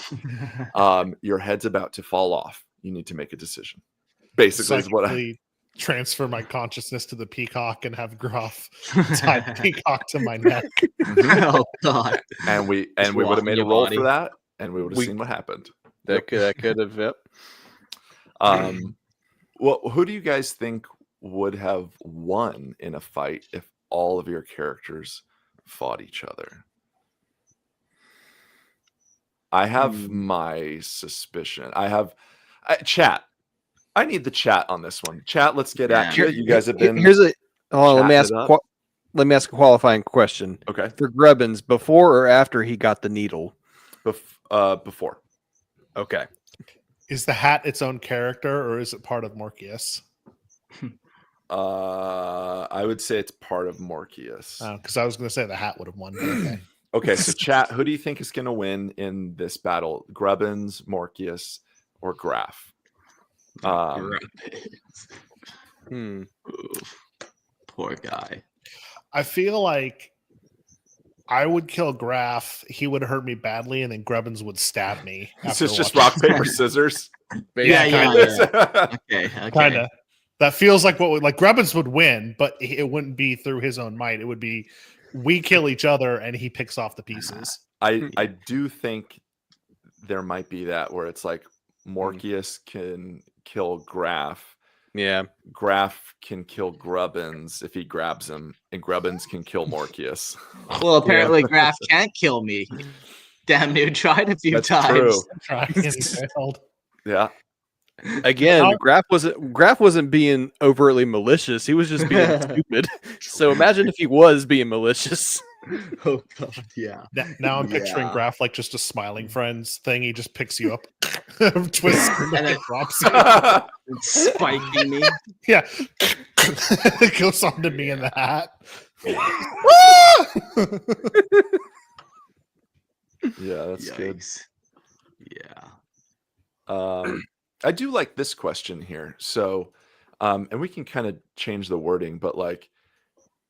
Your head's about to fall off. You need to make a decision. Basically is what I transfer my consciousness to the peacock and have Groff tie the peacock to my neck. Oh God. And we would have made a roll for that and we would have seen what happened. That could have Well, who do you guys think would have won in a fight if all of your characters fought each other? I have my suspicion. Chat. I need the chat on this one. Chat, let's get at you. You guys have been. Let me ask a qualifying question. Okay. For Grubbins, before or after he got the needle? Before. Okay. Is the hat its own character or is it part of Morpheus? I would say it's part of Morpheus. Because I was going to say the hat would have won. Okay. Okay, so chat, who do you think is going to win in this battle? Grubbins, Morpheus, or Graf? Poor guy. I feel like I would kill Graf. He would hurt me badly, and then Grubbins would stab me. It's just rock, paper, scissors. Yeah. Okay. Kind of. That feels like Grubbins would win, but it wouldn't be through his own might. It would be we kill each other, and he picks off the pieces. I do think there might be that where it's like Morpheus can kill Graf. Yeah. Graf can kill Grubbins if he grabs him, and Grubbins can kill Morpheus. Well, apparently Graf can't kill me. Damn near tried a few times. True. Yeah. Again, Graf wasn't being overtly malicious. He was just being stupid. So imagine if he was being malicious. Oh God, yeah. Now I'm picturing Graf like just a smiling friends thing. He just picks you up, twists, and then drops you, spiking me. Yeah, it goes on to me in the hat. Yeah, that's good. Yeah. I do like this question here. So, and we can kind of change the wording, but like,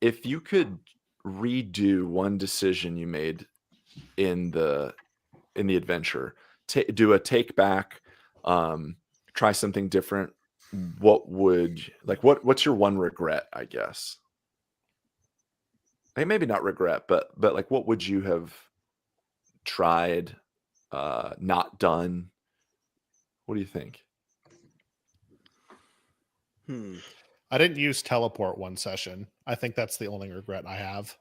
if you could redo one decision you made in the adventure, do a take back, try something different, what's your one regret, I guess? Like maybe not regret, but like what would you have tried, not done? What do you think? I didn't use teleport one session. I think that's the only regret I have.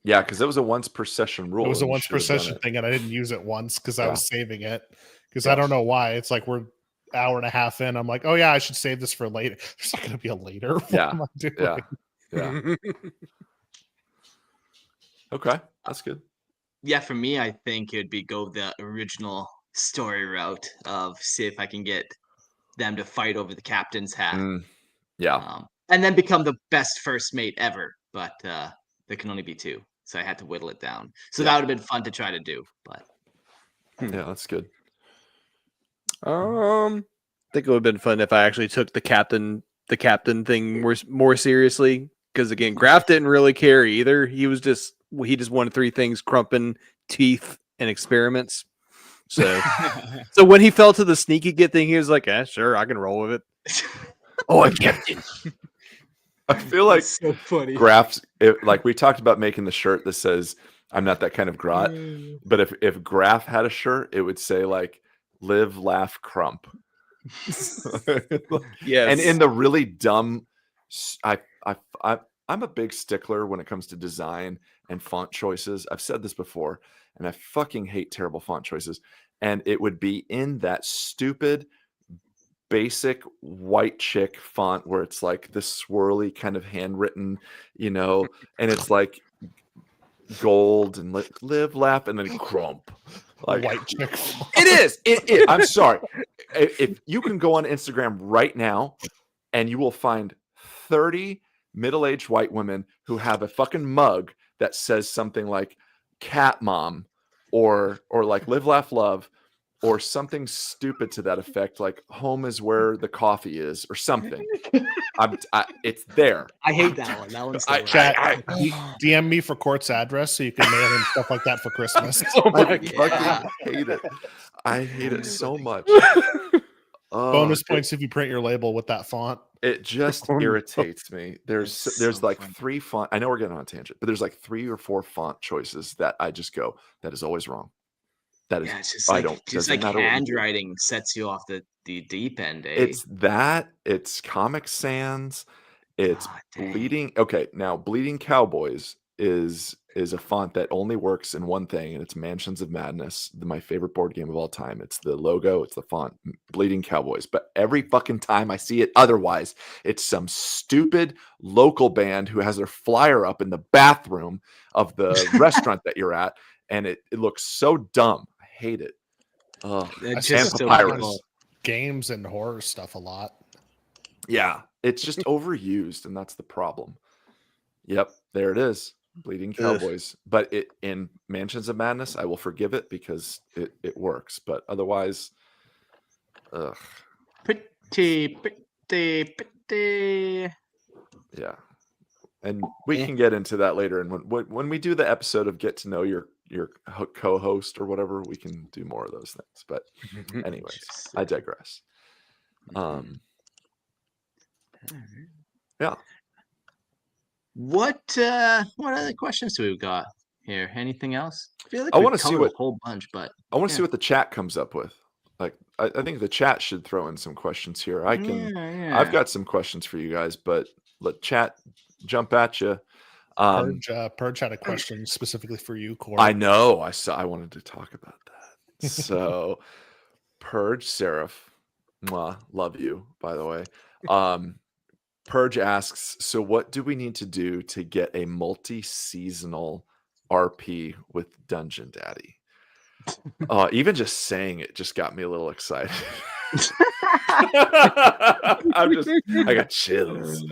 Yeah, because it was a once per session rule. It was a once per session thing, and I didn't use it once because I was saving it. Because I don't know why. It's like we're hour and a half in. I'm like, oh yeah, I should save this for later. There's not going to be a later. What am I doing? Yeah. Okay, that's good. Yeah, for me, I think it would be go the original story route of see if I can get them to fight over the captain's hat. And then become the best first mate ever. But there can only be two. So I had to whittle it down. So that would have been fun to try to do. But yeah, that's good. think it would have been fun if I actually took the captain thing more seriously. Because again, Graf didn't really care either. He just wanted 3 things: crumpin, teeth, and experiments. So when he fell to the sneaky get thing, he was like, sure, I can roll with it. Oh, Captain. I feel like so funny. Graf's like we talked about making the shirt that says "I'm not that kind of grot," but if Graf had a shirt, it would say like "Live, laugh, crump." Yes, and in the really dumb, I'm a big stickler when it comes to design and font choices. I've said this before, and I fucking hate terrible font choices. And it would be in that stupid, basic white chick font where it's like this swirly kind of handwritten, and it's like gold and live, laugh, and then crump. Like White chick. it is. I'm sorry. If you can go on Instagram right now, and you will find 30 middle-aged white women who have a fucking mug that says something like "cat mom" or like "live, laugh, love," or something stupid to that effect, like "home is where the coffee is" or something. It's there. I hate that one. That one's the worst. Chat, DM me for Court's address so you can mail him stuff like that for Christmas. Oh my Yeah. fucking hate it. I hate it so much. Bonus points if you print your label with that font. It just irritates me. There's It's so like funny. 3 font. I know we're getting on a tangent, but there's like 3 or 4 font choices that I just go, that is always wrong. That is, Yeah, it's just I like don't. just doesn't like matter what you do. handwriting sets you off the deep end. It's that. It's Comic Sans. It's Oh, dang. Bleeding. Okay, now Bleeding Cowboys is a font that only works in one thing, and it's Mansions of Madness, my favorite board game of all time. It's the logo, it's the font, Bleeding Cowboys. But every fucking time I see it otherwise, it's some stupid local band who has their flyer up in the bathroom of the restaurant that you're at, and it looks so dumb. I hate it. Ugh. It I just see still Papyrus. people- Games and horror stuff a lot. Yeah, it's just overused, and that's the problem. Yep, there it is. Bleeding Cowboys. But it in Mansions of Madness, I will forgive it because it works. But otherwise, ugh. pretty. Yeah. And we can get into that later. And when we do the episode of get to know your co-host or whatever, we can do more of those things. But anyways, I digress. Yeah. What other questions do we got here? Anything else? I feel like I we've wanna see covered what- a whole bunch, but I want to see Yeah. what the chat comes up with. Like, I think the chat should throw in some questions here. I've yeah. got some questions for you guys, but let chat jump at you. Purge had a question specifically for you, Court. I know. I wanted to talk about that. So, Purge Seraph, mwah, love you, by the way. Purge asks, so what do we need to do to get a multi-seasonal RP with Dungeon Daddy? Even just saying it just got me a little excited. I got chills.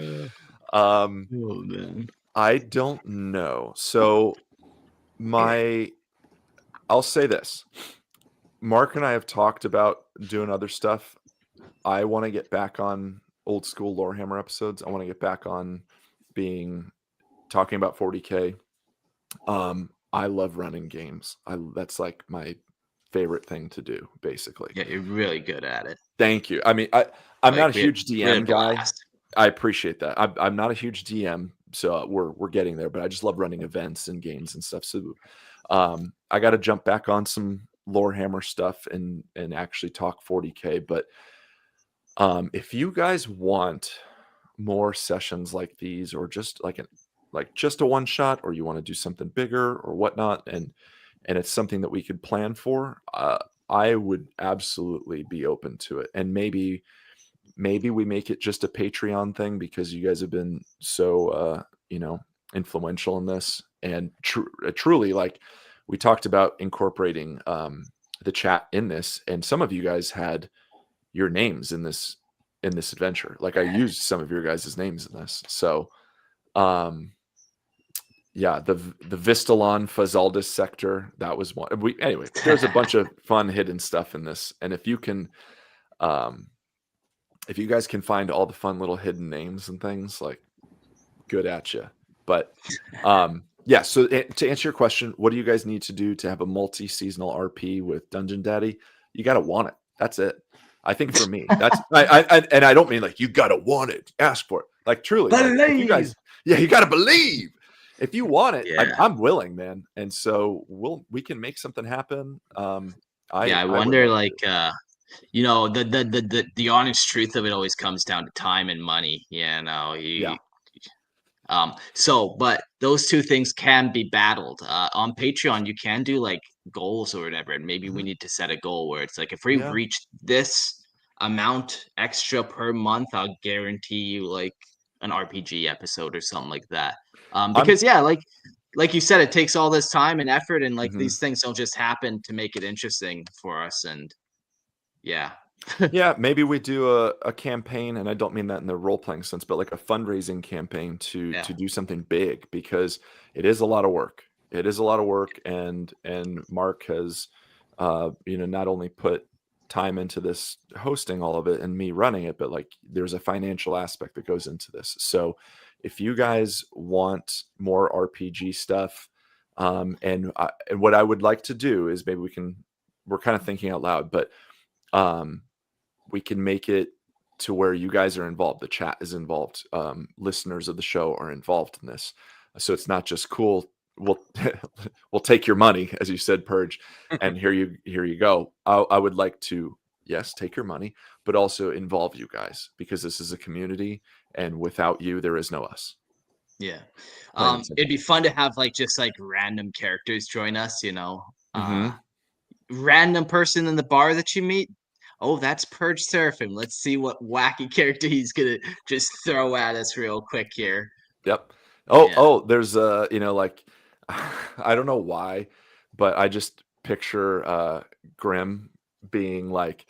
Oh, man. I don't know. So I'll say this. Mark and I have talked about doing other stuff. I want to get back on old school Lorehammer episodes. I want to get back on talking about 40K. I love running games. That's like my favorite thing to do, basically. Yeah, you're really good at it. Thank you. I mean, I'm not a huge We had a DM guy. blast. I appreciate that. I'm not a huge DM, so we're getting there. But I just love running events and games and stuff. So, I got to jump back on some Lorehammer stuff and actually talk 40K. But if you guys want more sessions like these, or just just a one shot, or you want to do something bigger or whatnot, and it's something that we could plan for, I would absolutely be open to it. And maybe we make it just a Patreon thing, because you guys have been so influential in this, and truly, like, we talked about incorporating the chat in this, and some of you guys had your names in this adventure. Like, I used some of your guys' names in this. So yeah, the Vistalon Fazaldis sector, that was one. Anyway, there's a bunch of fun hidden stuff in this, and if you can if you guys can find all the fun little hidden names and things, like, good at you. But yeah, so to answer your question, what do you guys need to do to have a multi-seasonal RP with Dungeon Daddy? You got to want it. That's it. I think for me, that's and I don't mean like you got to want it, ask for it. Like truly, like, if you guys, yeah, you got to believe. If you want it, Yeah. I'm willing, man. And so we can make something happen. I would wonder, love like, to. you know, the honest truth of it always comes down to time and money. You know, Yeah. but those two things can be battled. On Patreon, you can do like goals or whatever, and maybe we need to set a goal where it's like, if we Yeah. reach this amount extra per month, I'll guarantee you like an RPG episode or something like that. Because yeah, like you said, it takes all this time and effort, and like these things don't just happen to make it interesting for us. And yeah. Yeah, maybe we do a campaign, and I don't mean that in the role playing sense, but like a fundraising campaign to do something big, because it is a lot of work. It is a lot of work, and Mark has not only put time into this, hosting all of it and me running it, but like there's a financial aspect that goes into this. So if you guys want more RPG stuff, and what I would like to do is maybe we're kind of thinking out loud, but we can make it to where you guys are involved. The chat is involved. Listeners of the show are involved in this. So it's not just cool. We'll take your money, as you said, Purge, and here you go. I would like to, yes, take your money, but also involve you guys, because this is a community, and without you, there is no us. Yeah. It'd be fun to have like just like random characters join us, you know. Random person in the bar that you meet. Oh, that's Purge Surfing. Let's see what wacky character he's gonna just throw at us real quick here. Yep. There's like I don't know why, but I just picture Grim being like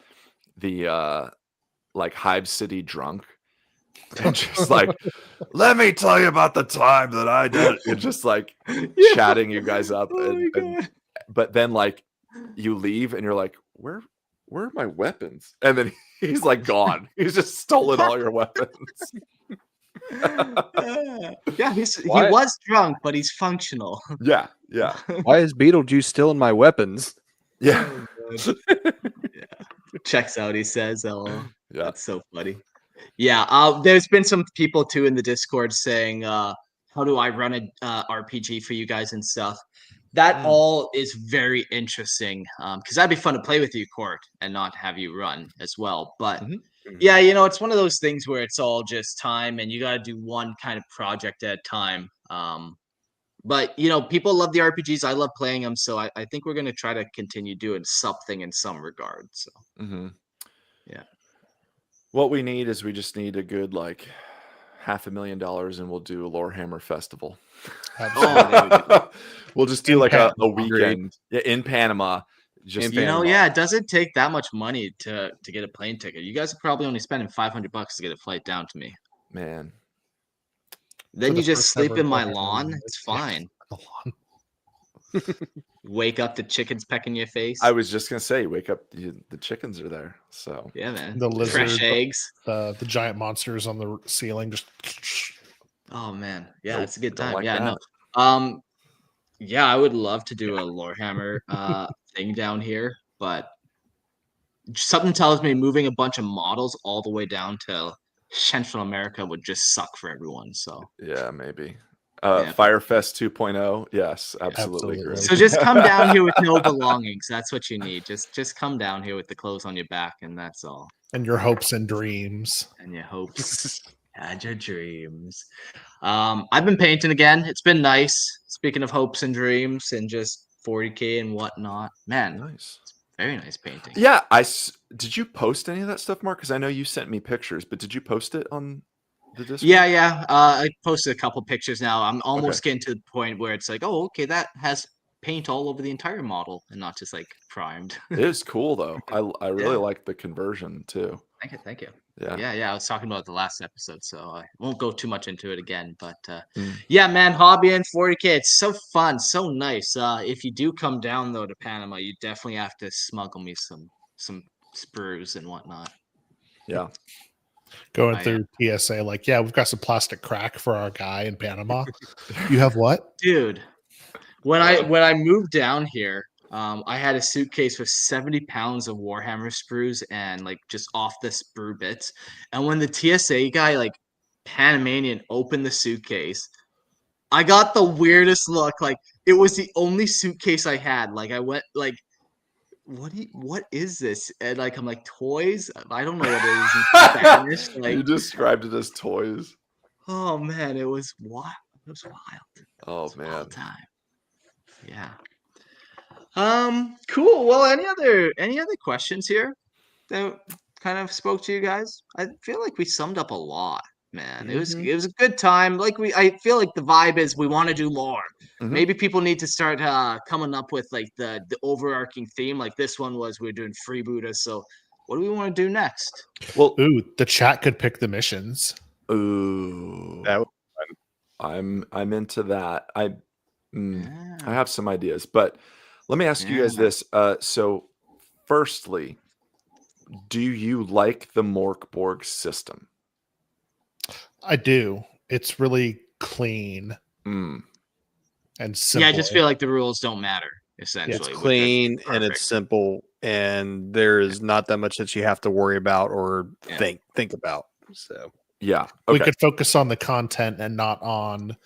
the like Hive City drunk, and just like, let me tell you about the time that I did. You're just like chatting you guys up, but then like you leave and you're like, where are my weapons? And then he's like gone. He's just stolen all your weapons. Yeah, he was drunk, but he's functional. Yeah. Why is Beetlejuice stealing my weapons? Yeah. Checks out, he says. Oh, yeah. That's so funny. Yeah, there's been some people too in the Discord saying, how do I run a RPG for you guys and stuff? That all is very interesting, because that'd be fun to play with you, Court, and not have you run as well. But yeah, it's one of those things where it's all just time, and you got to do one kind of project at a time. But people love the RPGs. I love playing them, so I think we're going to try to continue doing something in some regard. So yeah, what we need is we just need a good like $500,000, and we'll do a Lorehammer festival. We'll just do like a weekend in Panama. Just it doesn't take that much money to get a plane ticket. You guys are probably only spending $500 to get a flight down to me. Man. Then you just sleep in my lawn. It's fine. Wake up, the chickens pecking your face. I was just gonna say, wake up, the chickens are there. So yeah, man. The lizard, fresh eggs, the giant monsters on the ceiling. Just oh man, yeah, it's a good time. Like yeah, that. Yeah, I would love to do a Lorehammer thing down here, but something tells me moving a bunch of models all the way down to Central America would just suck for everyone. So yeah, maybe. Firefest 2.0. Yes, absolutely. Agree. So just come down here with no belongings. That's what you need. Just come down here with the clothes on your back, and that's all. And your hopes and dreams. And your hopes. Had your dreams. I've been painting again. It's been nice. Speaking of hopes and dreams and just 40K and whatnot. Man, nice. Very nice painting. Yeah, did you post any of that stuff, Mark? Because I know you sent me pictures, but did you post it on the Discord? Yeah. I posted a couple pictures now. I'm almost getting to the point where it's like, oh, okay, that has paint all over the entire model and not just like primed. It is cool though. I really like the conversion too. Thank you. Yeah. I was talking about the last episode, so I won't go too much into it again. But yeah, man, hobby and 40K, it's so fun, so nice. If you do come down though to Panama, you definitely have to smuggle me some sprues and whatnot. Yeah. Going I through TSA, like, yeah, we've got some plastic crack for our guy in Panama. You have what? Dude, when I moved down here, I had a suitcase with 70 pounds of Warhammer sprues and like just off the sprue bits. And when the TSA guy, like Panamanian, opened the suitcase, I got the weirdest look. Like it was the only suitcase I had. Like I went like, what is this? And like I'm like, toys? I don't know what it is in Spanish. Like, You described it as toys. oh man, it was wild. It was wild. Oh It's a wild man. time. Yeah. Cool. Well, any other questions here that kind of spoke to you guys? I feel like we summed up a lot, man. It was a good time. I feel like the vibe is we want to do more. Mhm. Maybe people need to start coming up with like the overarching theme. Like this one was we're doing Freebootas. So what do we want to do next? Well, Ooh, the chat could pick the missions. ooh, That I'm into that. I Yeah. have some ideas, but let me ask you guys Yeah. this. So firstly, do you like the Morkborg system? I do. It's really clean Mm. and simple. Yeah, I just feel like the rules don't matter essentially. it's which is clean and it's perfect. simple, and there is not that much that you have to worry about or Yeah. think about. So Yeah. we Okay. could focus on the content and not on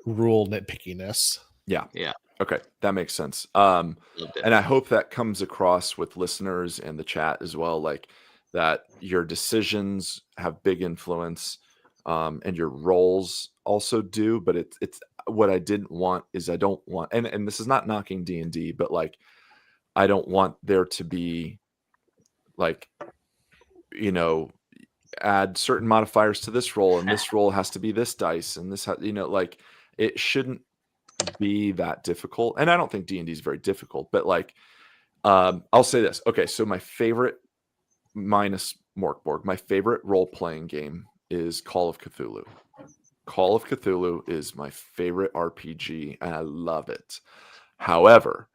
rule nitpickiness. Yeah. Yeah. Okay. That makes sense. Loved it. And I hope that comes across with listeners and the chat as well, like that your decisions have big influence, and your roles also do. But it's what I didn't want is I don't want, and this is not knocking D&D, but like I don't want there to be like, you know, add certain modifiers to this roll, and this roll has to be this dice, and this, like it shouldn't be that difficult. And I don't think D&D is very difficult, but like, I'll say this. Okay, so my favorite, minus Morkborg, my favorite role-playing game is Call of Cthulhu. Call of Cthulhu is my favorite RPG, and I love it. However,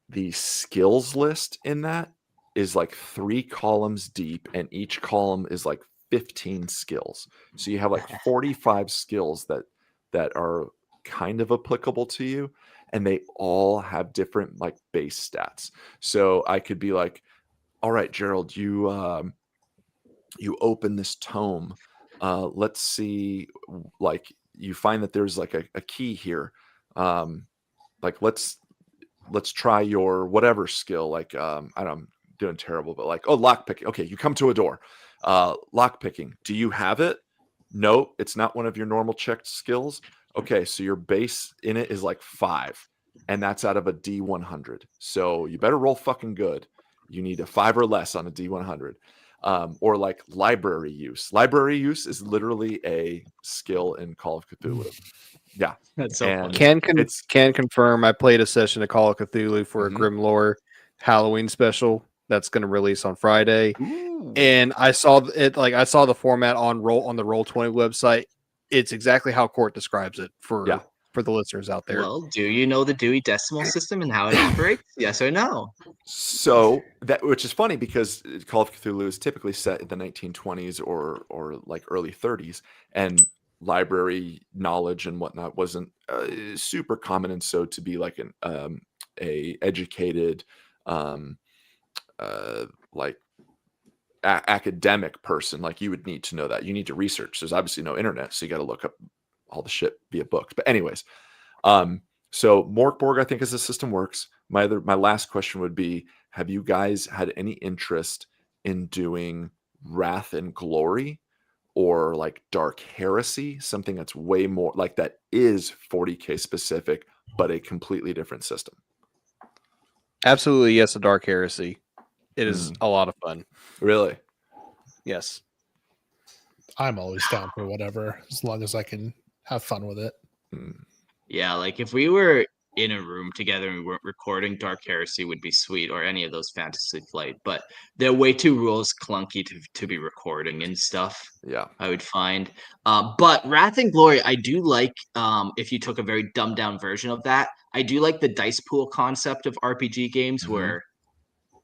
the skills list in that is like 3 columns deep, and each column is like 15 skills. So you have like 45 skills that are kind of applicable to you, and they all have different like base stats. So I could be like, all right, Gerald, you open this tome, let's see, like you find that there's like a key here, like let's try your whatever skill, like I'm doing terrible, but like, oh, lock picking. Okay, you come to a door, lock picking, do you have it? No, it's not one of your normal checked skills. Okay, so your base in it is like 5, and that's out of a D100. So you better roll fucking good. You need a 5 or less on a D100. Or like library use. Library use is literally a skill in Call of Cthulhu. Yeah, That's so and funny. can confirm I played a session of Call of Cthulhu for a Grimlore Halloween special that's going to release on Friday. Ooh. And I saw it, like I saw the format on the Roll20 website. It's exactly how Court describes it for the listeners out there. Well, do you know the Dewey Decimal System and how it operates? Yes or no? So that, which is funny because Call of Cthulhu is typically set in the 1920s or like early 30s, and library knowledge and whatnot wasn't super common, and so to be like a educated like academic person, like you would need to know that. You need to research. There's obviously no internet, so you got to look up all the shit via books. But anyways, so Morkborg, I think, as the system works. My last question would be: have you guys had any interest in doing Wrath and Glory or like Dark Heresy, something that's way more like that is 40K specific, but a completely different system? Absolutely, yes, a Dark Heresy. It is a lot of fun. Really? Yes. I'm always down for whatever, as long as I can have fun with it. Yeah, like if we were in a room together and we weren't recording, Dark Heresy would be sweet, or any of those Fantasy Flight, but they're way too rules clunky to be recording and stuff. Yeah. I would find. But Wrath and Glory, I do like, if you took a very dumbed down version of that, I do like the dice pool concept of RPG games where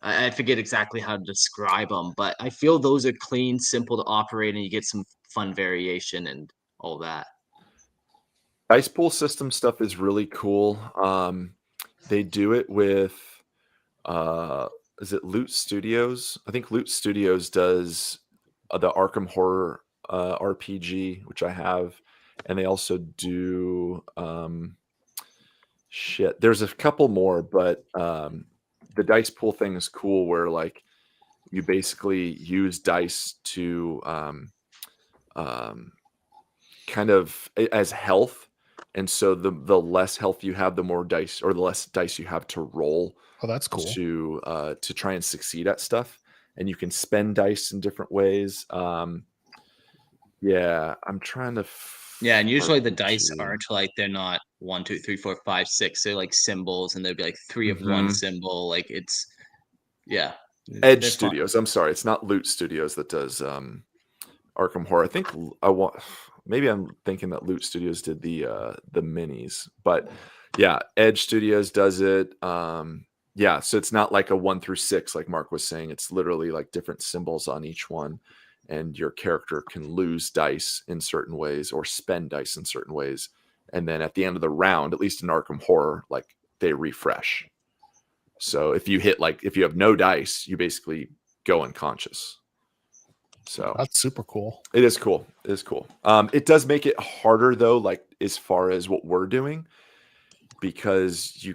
I forget exactly how to describe them, but I feel those are clean, simple to operate, and you get some fun variation and all that. Dice pool system stuff is really cool. They do it with is it Loot Studios? I think Loot Studios does the Arkham Horror RPG, which I have, and they also do shit. There's a couple more, but the dice pool thing is cool, where like you basically use dice to kind of as health, and so the less health you have, the more dice, or the less dice you have to roll. Oh, that's cool. To try and succeed at stuff, and you can spend dice in different ways. Yeah, I'm trying to. Yeah, and usually the dice aren't like, they're not 1, 2, 3, 4, 5, 6. They're like symbols, and there'd be like 3 of one symbol. Like it's, yeah. Edge they're fun. Studios. I'm sorry, it's not Loot Studios that does Arkham Horror. I think I want. Maybe I'm thinking that Loot Studios did the minis, but yeah, Edge Studios does it. Yeah, so it's not like a 1 through 6 like Mark was saying. It's literally like different symbols on each one, and your character can lose dice in certain ways or spend dice in certain ways. And then at the end of the round, at least in Arkham Horror, like they refresh. So if you have no dice, you basically go unconscious. So That's super cool. it is cool. It is cool. It does make it harder though, like as far as what we're doing, because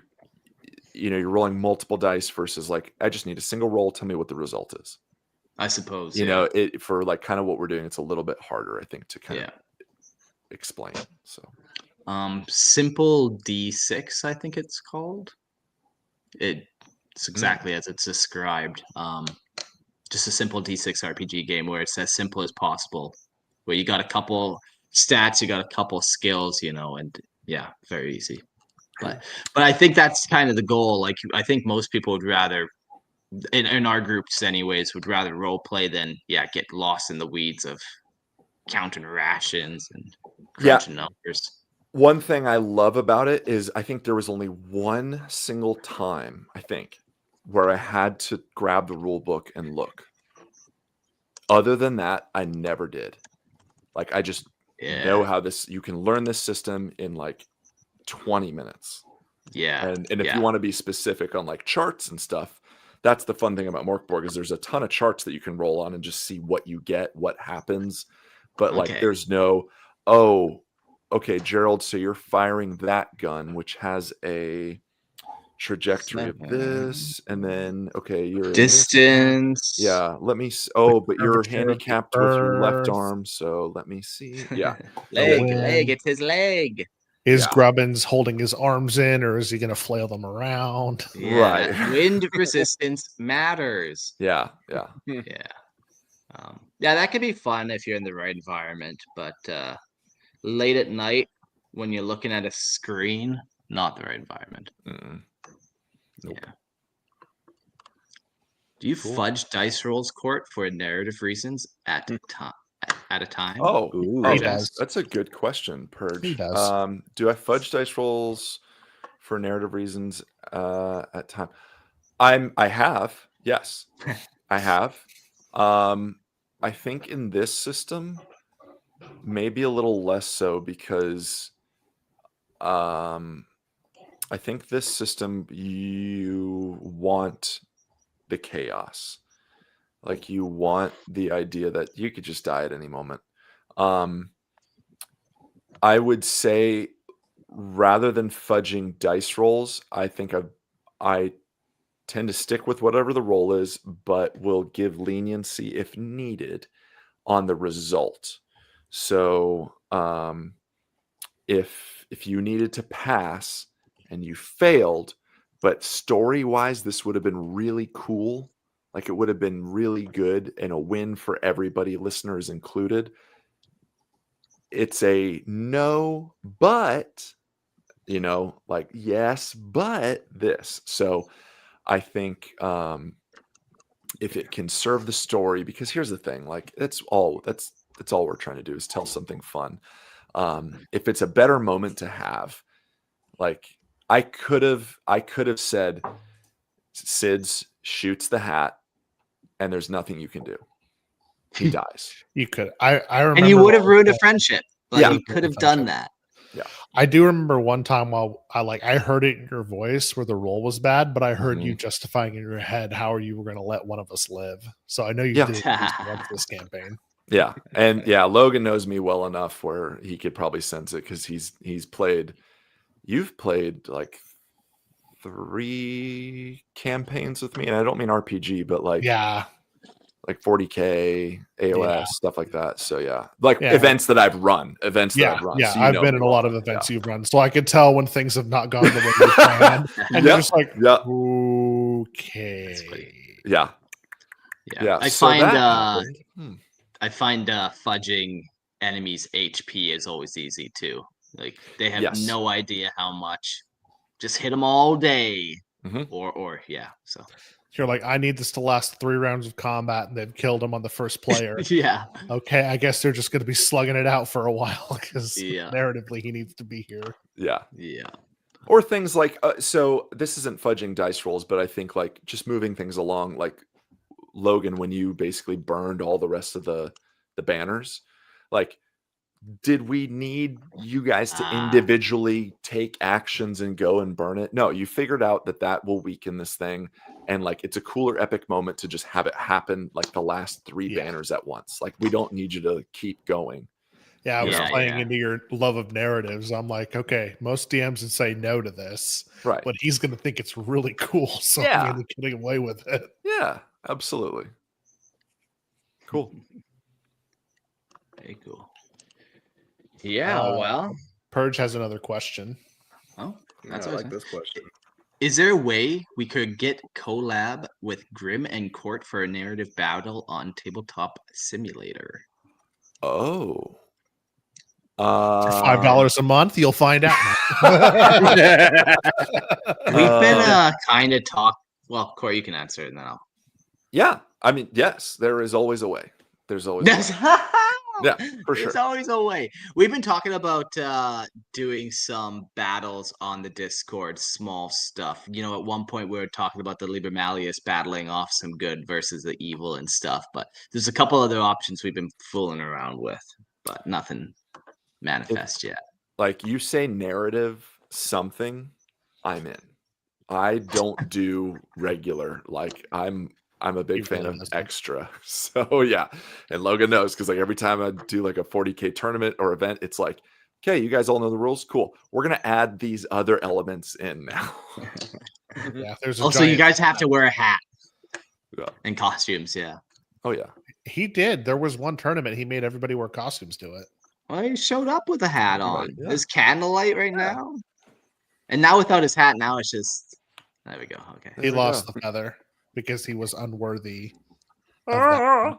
you're rolling multiple dice versus like, I just need a single roll. Tell me what the result is. I suppose. You know, it for like kind of what we're doing, it's a little bit harder, I think, to kind of explain. So simple D6, I think it's called. It's exactly as it's described. Just a simple D6 RPG game where it's as simple as possible, where you got a couple stats, you got a couple skills, and yeah, very easy. But I think that's kind of the goal. Like, I think most people would rather, in our groups anyways, would rather role play than get lost in the weeds of counting rations and crunching numbers. One thing I love about it is I think there was only one single time, I think, where I had to grab the rule book and look. Other than that, I never did. Like, I just know how you can learn this system in like 20 minutes. Yeah. And if you want to be specific on like charts and stuff, that's the fun thing about Morkborg, is there's a ton of charts that you can roll on and just see what you get, what happens. But like, there's no, okay, Gerald, so you're firing that gun, which has a trajectory of this, and then you're distance. Let me but you're handicapped with your left arm, so let me see. leg, it's his leg. Is Grubbins holding his arms in, or is he going to flail them around? Right. Wind resistance matters. Yeah. That could be fun if you're in the right environment, but late at night when you're looking at a screen, not the right environment. Nope. Yeah. Do you fudge dice rolls, Court, for narrative reasons at a time? That's a good question, Purge. He does. Do I fudge dice rolls for narrative reasons at time? I have, yes. I have. I think in this system, maybe a little less so, because I think this system, you want the chaos. Like, you want the idea that you could just die at any moment. I would say, rather than fudging dice rolls, I think I tend to stick with whatever the roll is, but will give leniency if needed on the result. So if you needed to pass and you failed, but story-wise, this would have been really cool. Like, it would have been really good and a win for everybody, listeners included. It's a no, but, like, yes, but this. So I think if it can serve the story, because here's the thing, like, that's all we're trying to do, is tell something fun. If it's a better moment to have, like, I could have said, Sids, shoots the hat, and there's nothing you can do. He dies. You could. I remember. And you would have ruined a friendship, but Yeah. you could have done that. I do remember one time while I heard it in your voice where the roll was bad, but I heard you justifying in your head how you were going to let one of us live. So I know you did it at least once this campaign. Yeah, and yeah, Logan knows me well enough where he could probably sense it because he's played. You've played like 3 campaigns with me, and I don't mean RPG, but like 40K, AOS, stuff like that. So events that I've run, Yeah, So I've been in a lot of events you've run, so I could tell when things have not gone the way you planned, and you're just like, okay, yeah. I find fudging enemies' HP is always easy too. Like they have no idea how much. Just hit them all day, or So you're like, I need this to last 3 rounds of combat, and they've killed him on the first player. Okay, I guess they're just going to be slugging it out for a while because narratively he needs to be here. Yeah. Or things like so. This isn't fudging dice rolls, but I think like just moving things along, like Logan, when you basically burned all the rest of the banners, like. Did we need you guys to individually take actions and go and burn it? No, you figured out that will weaken this thing. And like, it's a cooler epic moment to just have it happen like the last 3 banners at once. Like, we don't need you to keep going. Yeah, I was playing into your love of narratives. I'm like, okay, most DMs would say no to this. Right. But he's going to think it's really cool. So I'm going to get away with it. Yeah, absolutely. Cool. Very cool. Yeah, well, Purge has another question. Oh, that's I like this question. Is there a way we could get collab with Grim and Court for a narrative battle on Tabletop Simulator? Oh. For $5 a month, you'll find out. We've been kind of Well, Court, you can answer it, and then I'll. Yeah, I mean, yes, there is always a way. There's always a way. Yeah, for sure. There's always a way. We've been talking about doing some battles on the Discord, small stuff. You know, at one point we were talking about the Liber Malleus battling off some good versus the evil and stuff. But there's a couple other options we've been fooling around with, but nothing manifest yet. Like you say, narrative something, I'm in. I don't do regular. Like I'm a big fan of extra. So yeah. And Logan knows because like every time I do like a 40K tournament or event, it's like, okay, you guys all know the rules. Cool. We're gonna add these other elements in now. There's also you guys have to wear a hat and costumes. Oh yeah. He did. There was one tournament he made everybody wear costumes to it. Well, he showed up with a hat on. There's candlelight right now. And now without his hat, now it's just there we go. Okay. He lost the feather. Because he was unworthy. I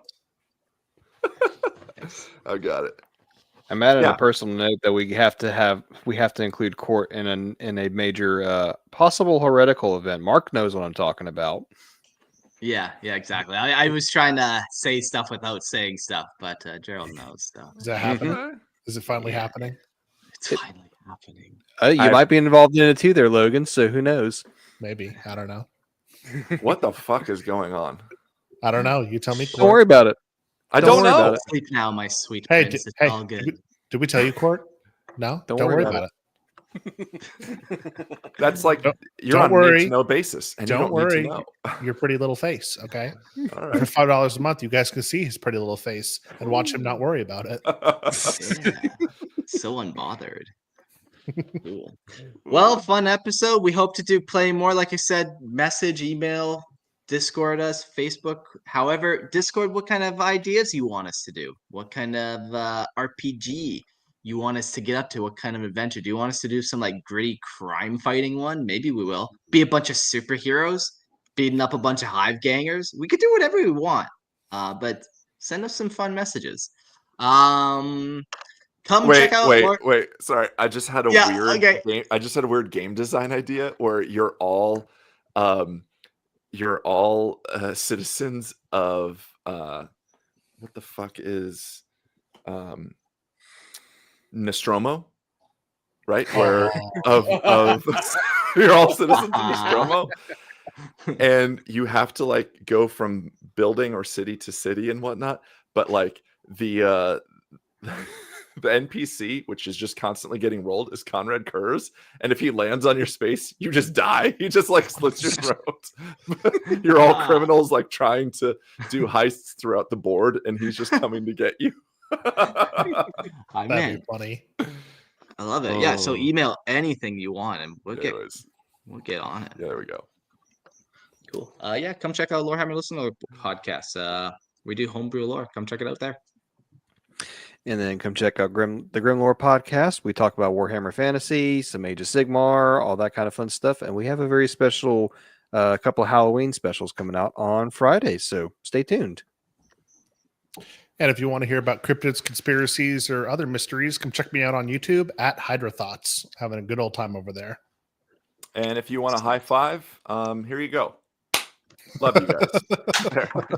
got it. I'm adding a personal note that we have to include Court in a major possible heretical event. Mark knows what I'm talking about. Yeah, exactly. I was trying to say stuff without saying stuff, but Gerald knows stuff. Is that happening? Is it finally happening? It's finally happening. You might be involved in it too, there, Logan. So who knows? Maybe. I don't know. What the fuck is going on? I don't know. You tell me. Don't worry about it. I don't know. Sleep now, my sweet prince. It's all good. Did we tell you, Court? No? Don't worry about it. That's like you're on a need-to-know basis. And don't worry. Need to know. Your pretty little face, okay? All right. For $5 a month, you guys can see his pretty little face and watch him not worry about it. So unbothered. Cool. Well, fun episode. We hope to do play more. Like I said, message, email, Discord us, Facebook. However, Discord, what kind of ideas you want us to do? What kind of RPG you want us to get up to? What kind of adventure? Do you want us to do some like gritty crime fighting one? Maybe we will. Be a bunch of superheroes beating up a bunch of hive gangers. We could do whatever we want. But send us some fun messages. Check out. Wait. Sorry, I just had a weird game. I just had a weird game design idea where you're all citizens of what the fuck is Nostromo, right? Where of you're all citizens of Nostromo, and you have to like go from building or city to city and whatnot. But like the the NPC, which is just constantly getting rolled, is Conrad Kurz. And if he lands on your space, you just die. He just like slits your throat. You're all criminals like trying to do heists throughout the board, and he's just coming to get you. I'm That'd in. be funny. I love it. Yeah. So Oh. email anything you want, and we'll Anyways, get on it. yeah, there we go. Cool. Yeah. Come check out Lorehammer Listener podcast. We do homebrew lore. Come check it out there. And then come check out the Grim Lore podcast. We talk about Warhammer Fantasy, some Age of Sigmar, all that kind of fun stuff. And we have a very special couple of Halloween specials coming out on Friday. So stay tuned. And if you want to hear about cryptids, conspiracies, or other mysteries, come check me out on YouTube at Hydra Thoughts. Having a good old time over there. And if you want a high five, here you go. Love you guys.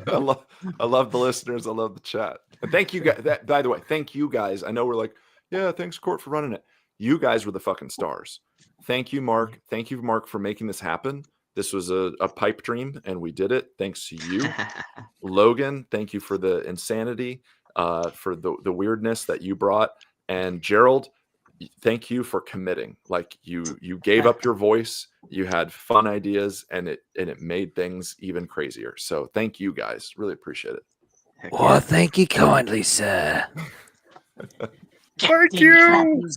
I love the listeners. I love the chat. And thank you guys. By the way, thank you guys. I know we're like, yeah, thanks, Court, for running it. You guys were the fucking stars. Thank you, Mark. Thank you, Mark, for making this happen. This was a pipe dream, and we did it. Thanks to you. Logan, thank you for the insanity, for the weirdness that you brought. And Gerald, thank you for committing. Like you gave up your voice, you had fun ideas, and it made things even crazier. So thank you guys. Really appreciate it. Well, thank you kindly, sir. Thank you.